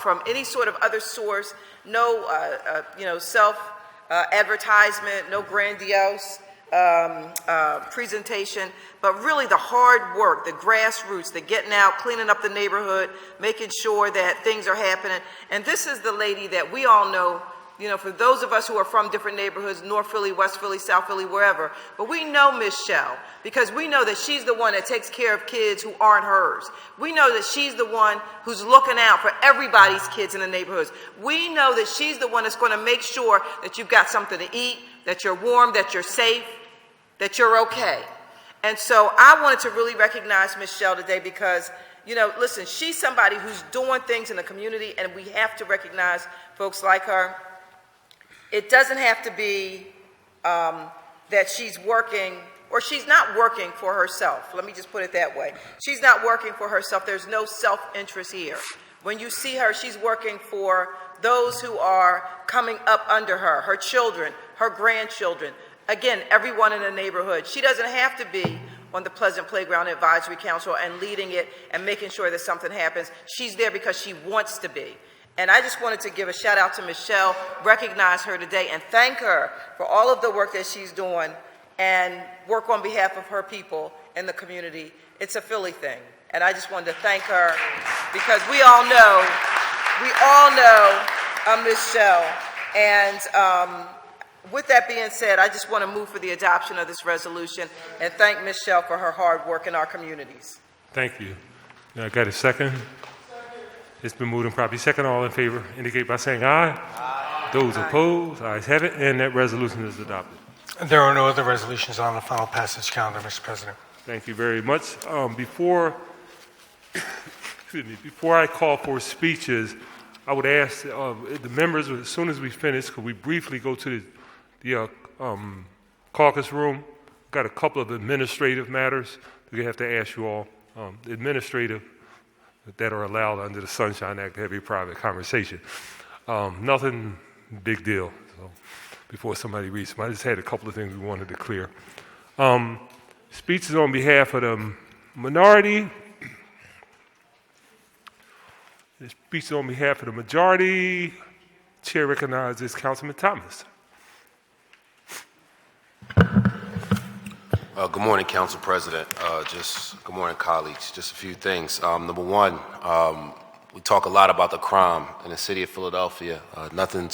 from any sort of other source, no, self-advertisement, no grandiose presentation, but really the hard work, the grassroots, the getting out, cleaning up the neighborhood, making sure that things are happening. And this is the lady that we all know, you know, for those of us who are from different neighborhoods, North Philly, West Philly, South Philly, wherever, but we know Ms. Shell because we know that she's the one that takes care of kids who aren't hers. We know that she's the one who's looking out for everybody's kids in the neighborhoods. We know that she's the one that's going to make sure that you've got something to eat, that you're warm, that you're safe, that you're okay. And so I wanted to really recognize Ms. Shell today because, you know, listen, she's somebody who's doing things in the community, and we have to recognize folks like her. It doesn't have to be that she's working or she's not working for herself. Let me just put it that way. She's not working for herself. There's no self-interest here. When you see her, she's working for those who are coming up under her, her children, her grandchildren, again, everyone in the neighborhood. She doesn't have to be on the Pleasant Playground Advisory Council and leading it and making sure that something happens. She's there because she wants to be. And I just wanted to give a shout out to Michelle, recognize her today, and thank her for all of the work that she's doing and work on behalf of her people in the community. It's a Philly thing. And I just wanted to thank her because we all know Michelle. And with that being said, I just want to move for the adoption of this resolution and thank Michelle for her hard work in our communities. Thank you. Now, I got a second. It's been moved and properly second. All in favor indicate by saying aye. Aye. Those opposed, ayes have it, and that resolution is adopted. There are no other resolutions on the final passage calendar, Mr. President. Thank you very much. Before I call for speeches, I would ask the members, as soon as we finish, could we briefly go to the caucus room? Got a couple of administrative matters we have to ask you all. Administrative that are allowed under the Sunshine Act to have a private conversation. Nothing big deal. So before somebody reads them, I just had a couple of things we wanted to clear. Speeches on behalf of the minority. Speeches on behalf of the majority. Chair recognizes Councilman Thomas. Good morning, Council President. Good morning, colleagues. Just a few things. Number one, we talk a lot about the crime in the city of Philadelphia. Nothing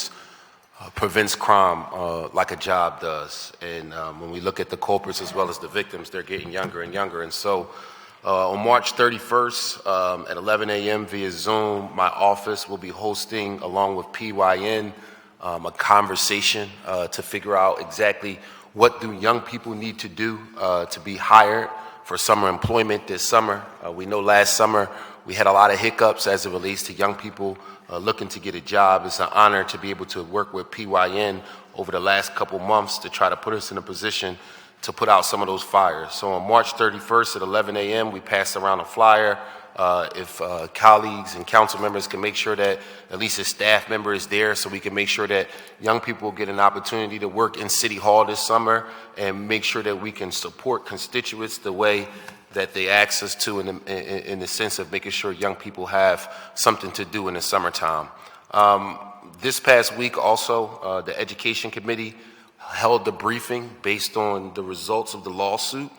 prevents crime like a job does. And when we look at the culprits as well as the victims, they're getting younger and younger. And so on March 31st at 11 a.m. via Zoom, my office will be hosting, along with PYN, a conversation to figure out exactly what do young people need to do to be hired for summer employment this summer. We know last summer we had a lot of hiccups as it relates to young people looking to get a job. It's an honor to be able to work with PYN over the last couple months to try to put us in a position to put out some of those fires. So on March 31st at 11 a.m., we passed around a flyer. If colleagues and council members can make sure that at least a staff member is there so we can make sure that young people get an opportunity to work in City Hall this summer and make sure that we can support constituents the way that they ask us to in the sense of making sure young people have something to do in the summertime. This past week also, the Education Committee held the briefing based on the results of the lawsuit.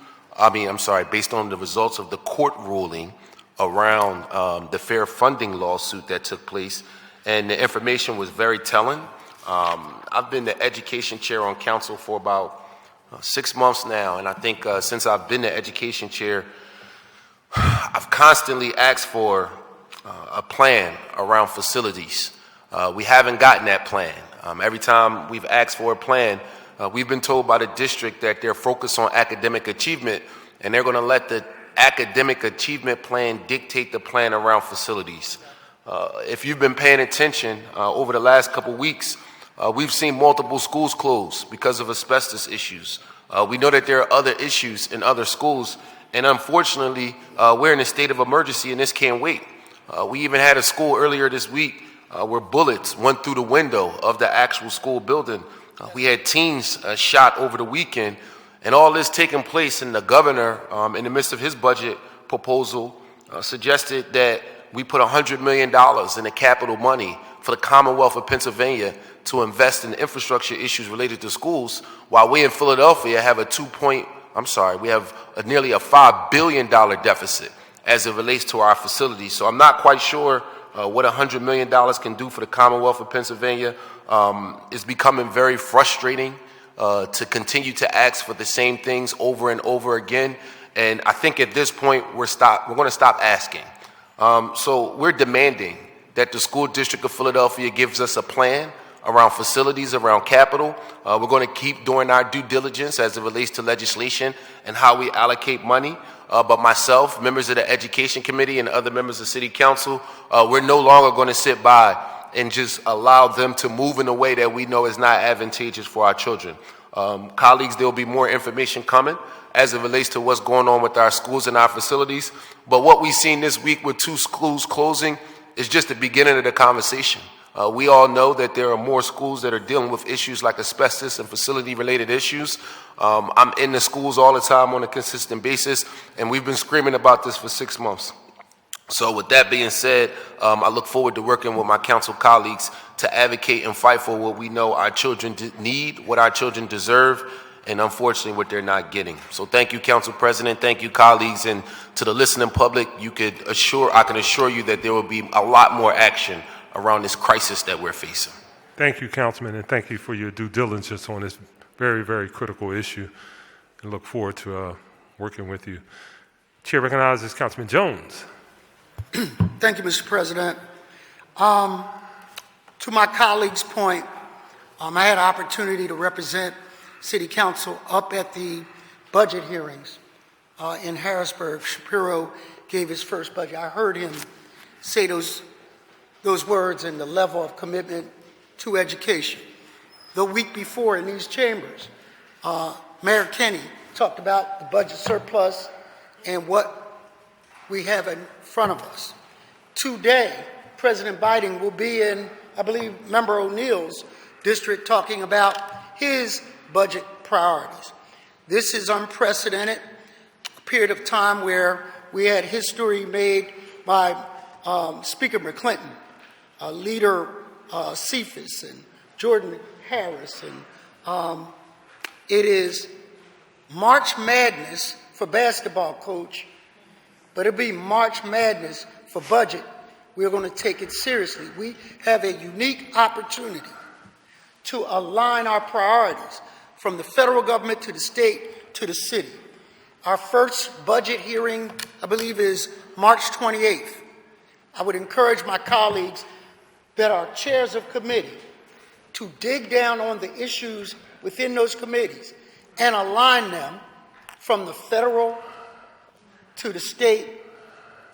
Based on the results of the court ruling around the fair funding lawsuit that took place, and the information was very telling. I've been the education chair on council for about 6 months now, and I think since I've been the education chair, I've constantly asked for a plan around facilities. We haven't gotten that plan. Every time we've asked for a plan, we've been told by the district that they're focused on academic achievement, and they're going to let the academic achievement plan dictate the plan around facilities. If you've been paying attention over the last couple weeks, we've seen multiple schools close because of asbestos issues. We know that there are other issues in other schools, and unfortunately, we're in a state of emergency, and this can't wait. We even had a school earlier this week where bullets went through the window of the actual school building. We had teens shot over the weekend. And all this taking place, and the governor, in the midst of his budget proposal, suggested that we put $100 million in the capital money for the Commonwealth of Pennsylvania to invest in infrastructure issues related to schools, while we in Philadelphia have we have nearly a $5 billion deficit as it relates to our facilities. So I'm not quite sure what $100 million can do for the Commonwealth of Pennsylvania. It's becoming very frustrating to continue to ask for the same things over and over again. And I think at this point, we're going to stop asking. So we're demanding that the school district of Philadelphia gives us a plan around facilities, around capital. We're going to keep doing our due diligence as it relates to legislation and how we allocate money. But myself, members of the Education Committee, and other members of City Council, we're no longer going to sit by and just allow them to move in a way that we know is not advantageous for our children. Colleagues, there will be more information coming as it relates to what's going on with our schools and our facilities. But what we've seen this week with 2 schools closing is just the beginning of the conversation. We all know that there are more schools that are dealing with issues like asbestos and facility-related issues. I'm in the schools all the time on a consistent basis, and we've been screaming about this for 6 months. So with that being said, I look forward to working with my council colleagues to advocate and fight for what we know our children need, what our children deserve, and unfortunately what they're not getting. So thank you, Council President, thank you, colleagues, and to the listening public, I can assure you that there will be a lot more action around this crisis that we're facing. Thank you, Councilman, and thank you for your due diligence on this very, very critical issue. I look forward to working with you. Chair recognizes Councilman Jones. Thank you, Mr. President. To my colleague's point, I had an opportunity to represent City Council up at the budget hearings in Harrisburg. Shapiro gave his first budget. I heard him say those words and the level of commitment to education. The week before in these chambers, Mayor Kenny talked about the budget surplus and what we have in front of us. Today, President Biden will be in, I believe, Member O'Neill's district talking about his budget priorities. This is unprecedented, a period of time where we had history made by Speaker McClinton, Leader Cephas, and Jordan Harris. And it is March Madness for basketball, Coach, but it'll be March Madness for budget. We're going to take it seriously. We have a unique opportunity to align our priorities from the federal government to the state to the city. Our first budget hearing, I believe, is March 28th. I would encourage my colleagues that are chairs of committee to dig down on the issues within those committees and align them from the federal to the state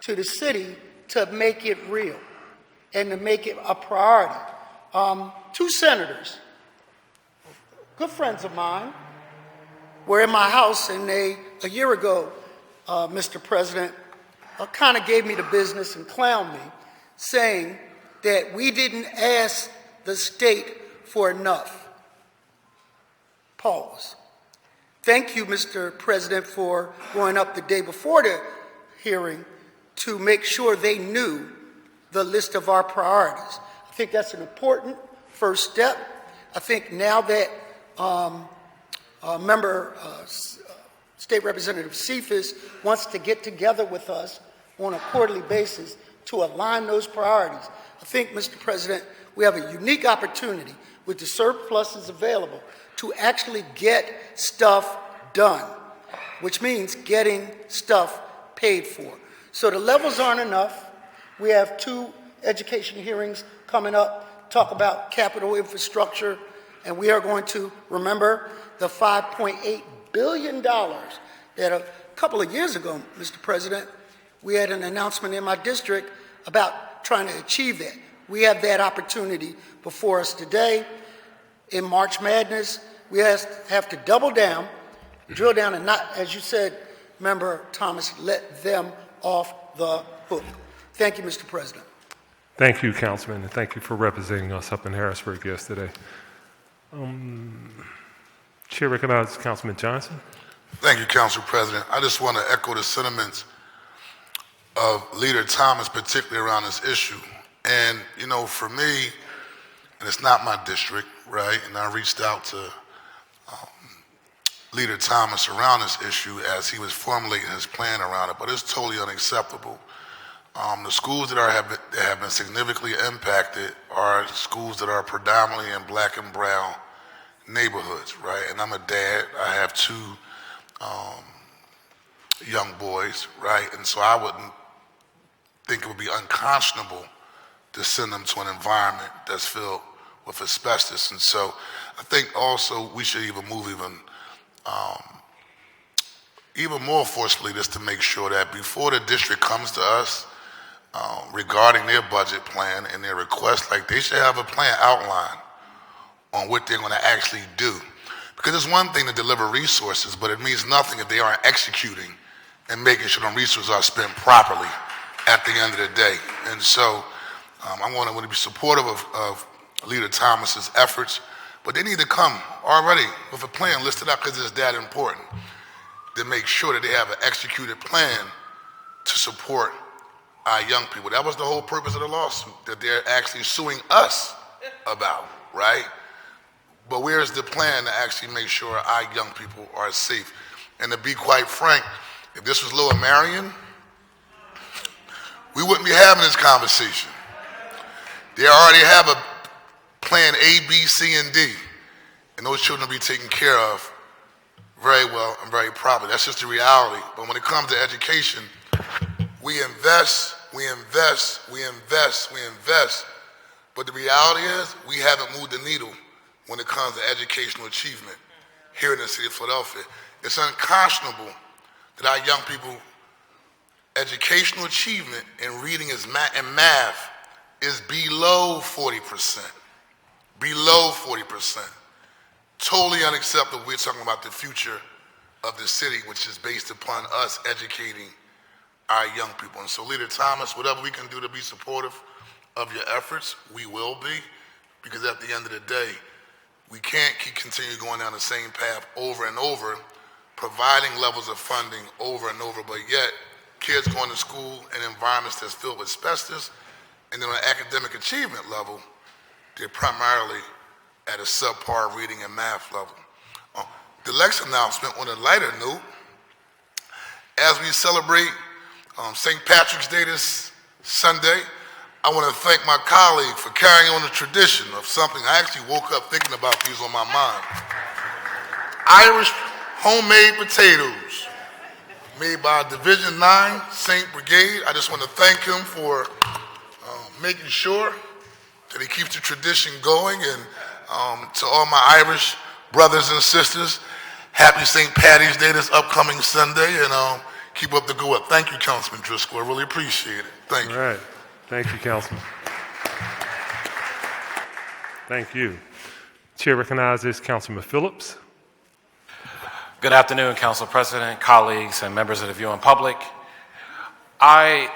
to the city to make it real and to make it a priority. Two senators, good friends of mine, were in my house, and they, a year ago, Mr. President, kind of gave me the business and clowned me, saying that we didn't ask the state for enough. Pause. Thank you, Mr. President, for going up the day before the hearing to make sure they knew the list of our priorities. I think that's an important first step. I think now that State Representative Cephas wants to get together with us on a quarterly basis to align those priorities, I think, Mr. President, we have a unique opportunity with the surpluses available to actually get stuff done, which means getting stuff paid for. So the levels aren't enough. We have 2 education hearings coming up, talk about capital infrastructure, and we are going to remember the $5.8 billion that a couple of years ago, Mr. President, we had an announcement in my district about trying to achieve that. We have that opportunity before us today. In March Madness, we have to double down, drill down, and not, as you said, Member Thomas, let them off the hook. Thank you, Mr. President. Thank you, Councilman, and thank you for representing us up in Harrisburg yesterday. Chair recognizes Councilman Johnson. Thank you, Council President. I just want to echo the sentiments of Leader Thomas, particularly around this issue. And, you know, for me, and it's not my district, right, and I reached out to Leader Thomas around this issue as he was formulating his plan around it, but it's totally unacceptable. The schools that have been significantly impacted are schools that are predominantly in black and brown neighborhoods, right? And I'm a dad. I have 2 young boys, right? And so I wouldn't think it would be unconscionable to send them to an environment that's filled with asbestos. And so I think also we should even move even more forcefully just to make sure that before the district comes to us regarding their budget plan and their request, like they should have a plan outlined on what they're going to actually do. Because it's one thing to deliver resources, but it means nothing if they aren't executing and making sure the resources are spent properly at the end of the day. And so I want to be supportive of Leader Thomas's efforts, but they need to come already with a plan listed out because it's that important to make sure that they have an executed plan to support our young people. That was the whole purpose of the lawsuit that they're actually suing us about, right? But where's the plan to actually make sure our young people are safe? And to be quite frank, if this was Lower Marion, we wouldn't be having this conversation. They already have a plan A, B, C, and D, and those children will be taken care of very well and very properly. That's just the reality. But when it comes to education, we invest. But the reality is we haven't moved the needle when it comes to educational achievement here in the city of Philadelphia. It's unconscionable that our young people, educational achievement in reading and math is below 40%. Below 40%. Totally unacceptable. We're talking about the future of the city, which is based upon us educating our young people. And so, Leader Thomas, whatever we can do to be supportive of your efforts, we will be, because at the end of the day, we can't continue going down the same path over and over, providing levels of funding over and over, but yet kids going to school in environments that's filled with asbestos, and then on an academic achievement level, they're primarily at a subpar reading and math level. The next announcement, on a lighter note, as we celebrate St. Patrick's Day this Sunday, I want to thank my colleague for carrying on the tradition of something I actually woke up thinking about these on my mind. Irish homemade potatoes made by Division 9 St. Brigade. I just want to thank him for making sure that he keeps the tradition going. And to all my Irish brothers and sisters, happy St. Patty's Day this upcoming Sunday, and keep up the good work. Thank you, Councilman Driscoll. I really appreciate it. Thank you. All right. Thank you, Councilman. Thank you. Chair recognizes Councilman Phillips. Good afternoon, Council President, colleagues, and members of the viewing public. I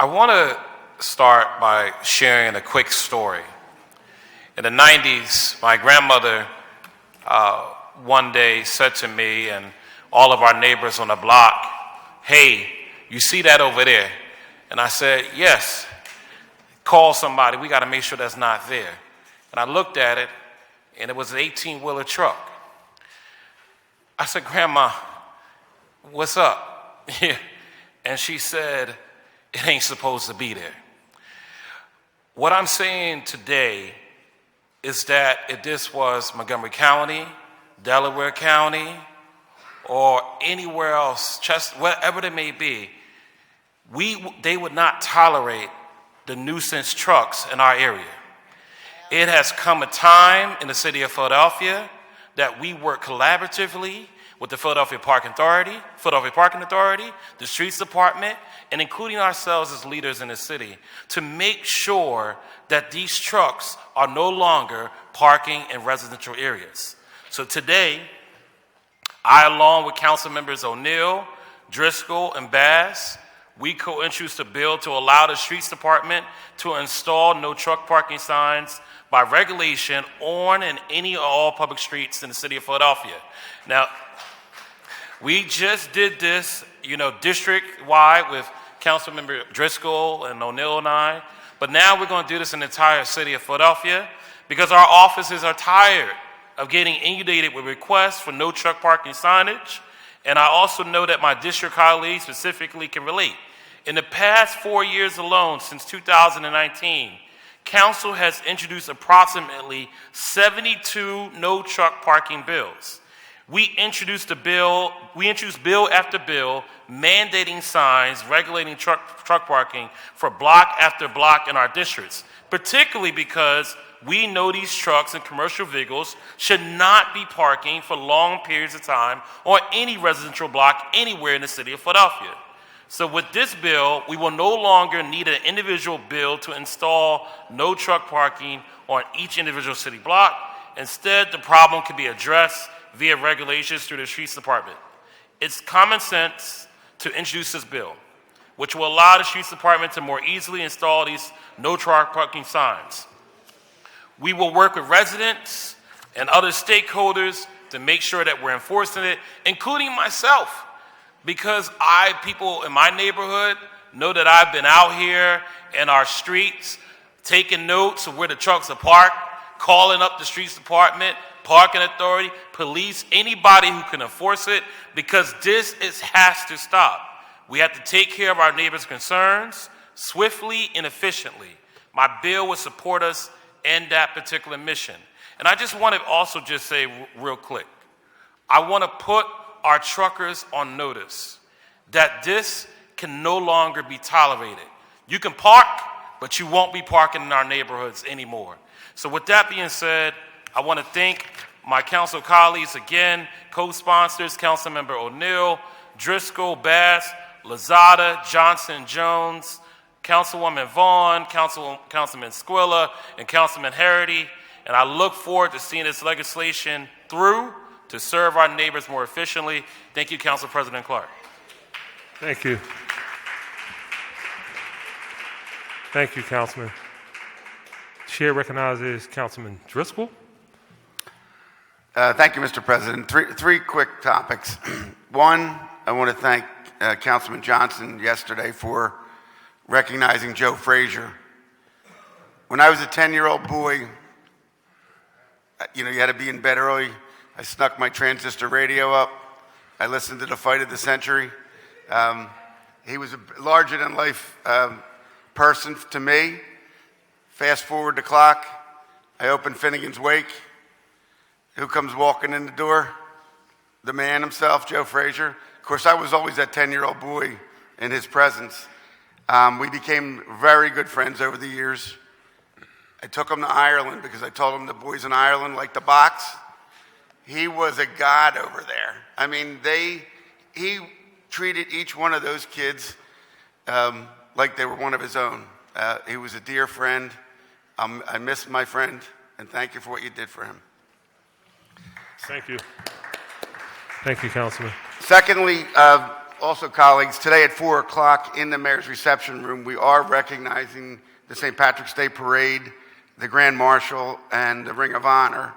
want to start by sharing a quick story. In the 90s, my grandmother one day said to me and all of our neighbors on the block, "Hey, you see that over there?" And I said, "Yes." "Call somebody. We got to make sure that's not there." And I looked at it, and it was an 18-wheeler truck. I said, "Grandma, what's up?" And she said, "It ain't supposed to be there." What I'm saying today is that if this was Montgomery County, Delaware County, or anywhere else, wherever it may be, they would not tolerate the nuisance trucks in our area. It has come a time in the city of Philadelphia that we work collaboratively with the Philadelphia Parking Authority, the Streets Department, and including ourselves as leaders in the city to make sure that these trucks are no longer parking in residential areas. So today, I, along with Council Members O'Neill, Driscoll, and Bass, we co-introduced a bill to allow the Streets Department to install no truck parking signs by regulation on and any or all public streets in the city of Philadelphia. Now, we just did this, district-wide with Councilmember Driscoll and O'Neill and I, but now we're going to do this in the entire city of Philadelphia because our offices are tired of getting inundated with requests for no truck parking signage. And I also know that my district colleagues specifically can relate. In the past 4 years alone, since 2019, Council has introduced approximately 72 no truck parking bills. We introduced bill after bill mandating signs regulating truck parking for block after block in our districts, particularly because we know these trucks and commercial vehicles should not be parking for long periods of time on any residential block anywhere in the city of Philadelphia. So with this bill, we will no longer need an individual bill to install no truck parking on each individual city block. Instead, the problem can be addressed via regulations through the Streets Department. It's common sense to introduce this bill. which will allow the Streets Department to more easily install these no truck parking signs. We will work with residents and other stakeholders to make sure that we're enforcing it, including myself, because people in my neighborhood know that I've been out here in our streets taking notes of where the trucks are parked, calling up the Streets Department, Parking Authority, police, anybody who can enforce it, because this has to stop. We have to take care of our neighbors' concerns swiftly and efficiently. My bill will support us in that particular mission. And I just want to also just say real quick, I want to put our truckers on notice that this can no longer be tolerated. You can park, but you won't be parking in our neighborhoods anymore. So with that being said, I want to thank my council colleagues again, co-sponsors, Councilmember O'Neill, Driscoll, Bass, Lozada, Johnson, Jones, Councilwoman Vaughn, Councilman Squilla, and Councilman Harity. And I look forward to seeing this legislation through to serve our neighbors more efficiently. Thank you, Council President Clark. Thank you. Thank you, Councilman. Chair recognizes Councilman Driscoll. Thank you, Mr. President. Three quick topics. One, I want to thank Councilman Johnson yesterday for recognizing Joe Frazier. When I was a 10-year-old boy, you had to be in bed early. I snuck my transistor radio up. I listened to the fight of the century. He was a larger-than-life person to me. Fast forward the clock. I opened Finnegan's Wake. Who comes walking in the door? The man himself, Joe Frazier. Of course, I was always that 10-year-old boy in his presence. We became very good friends over the years. I took him to Ireland because I told him the boys in Ireland like the box. He was a god over there. I mean, he treated each one of those kids like they were one of his own. He was a dear friend. I miss my friend, and thank you for what you did for him. Thank you. Thank you, Councilman. Secondly, also colleagues, today at 4 o'clock in the mayor's reception room, we are recognizing the St. Patrick's Day Parade, the Grand Marshal, and the Ring of Honor.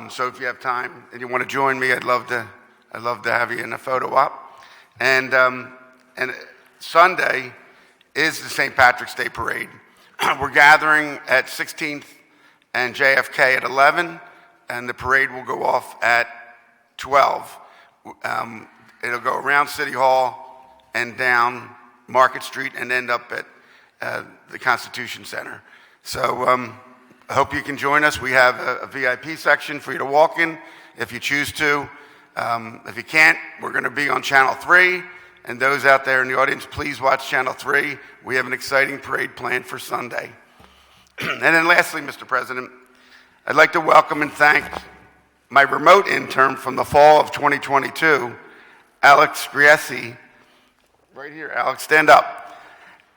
So if you have time and you want to join me, I'd love to have you in a photo op. And Sunday is the St. Patrick's Day Parade. We're gathering at 16th and JFK at 11, and the parade will go off at 12. It'll go around City Hall and down Market Street and end up at the Constitution Center. So I hope you can join us. We have a VIP section for you to walk in if you choose to. If you can't, we're going to be on Channel 3. And those out there in the audience, please watch Channel 3. We have an exciting parade planned for Sunday. And then lastly, Mr. President, I'd like to welcome and thank my remote intern from the fall of 2022, Alex Griesi. Right here, Alex, stand up.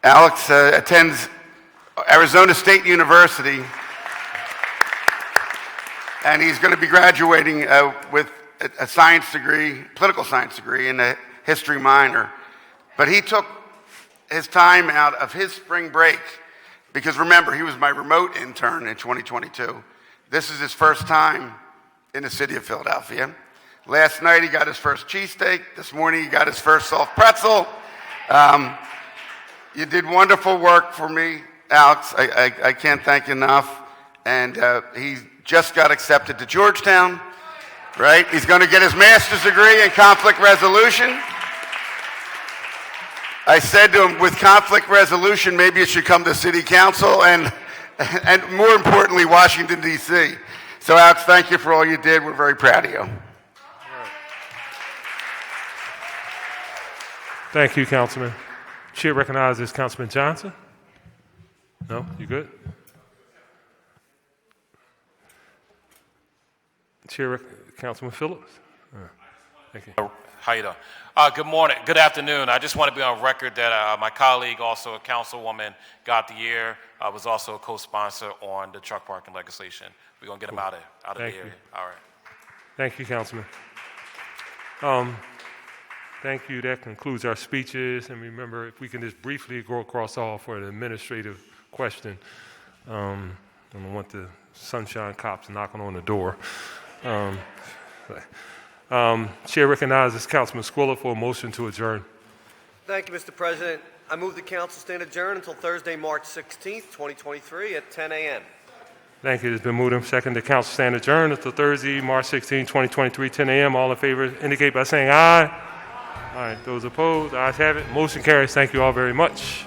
Alex attends Arizona State University, and he's going to be graduating with a science degree, political science degree, in a history minor. But he took his time out of his spring break, because remember, he was my remote intern in 2022. This is his first time in the city of Philadelphia. Last night he got his first cheesesteak. This morning he got his first soft pretzel. You did wonderful work for me, Alex. I can't thank you enough. And he just got accepted to Georgetown, right? He's going to get his master's degree in conflict resolution. I said to him, with conflict resolution, maybe it should come to city council and more importantly, Washington, D.C. So, Alex, thank you for all you did. We're very proud of you. Thank you, Councilman. Chair recognizes Councilman Johnson. No, you good? Chair, Councilman Phillips. Thank you. How you doing? Good morning. Good afternoon. I just want to be on record that my colleague, also a councilwoman, got the year, was also a co-sponsor on the truck parking legislation. We're going to get him out of the area. All right. Thank you, Councilman. Thank you. That concludes our speeches. And remember, if we can just briefly go across all for an administrative question. I don't want the sunshine cops knocking on the door. Chair recognizes Councilman Squilla for a motion to adjourn. Thank you, Mr. President. I move the council stand adjourned until Thursday, March 16th, 2023 at 10 a.m. Thank you. It's been moved and seconded. The council stand adjourned until Thursday, March 16, 2023, 10 a.m. All in favor indicate by saying aye. All right. Those opposed, ayes have it. Motion carries. Thank you all very much.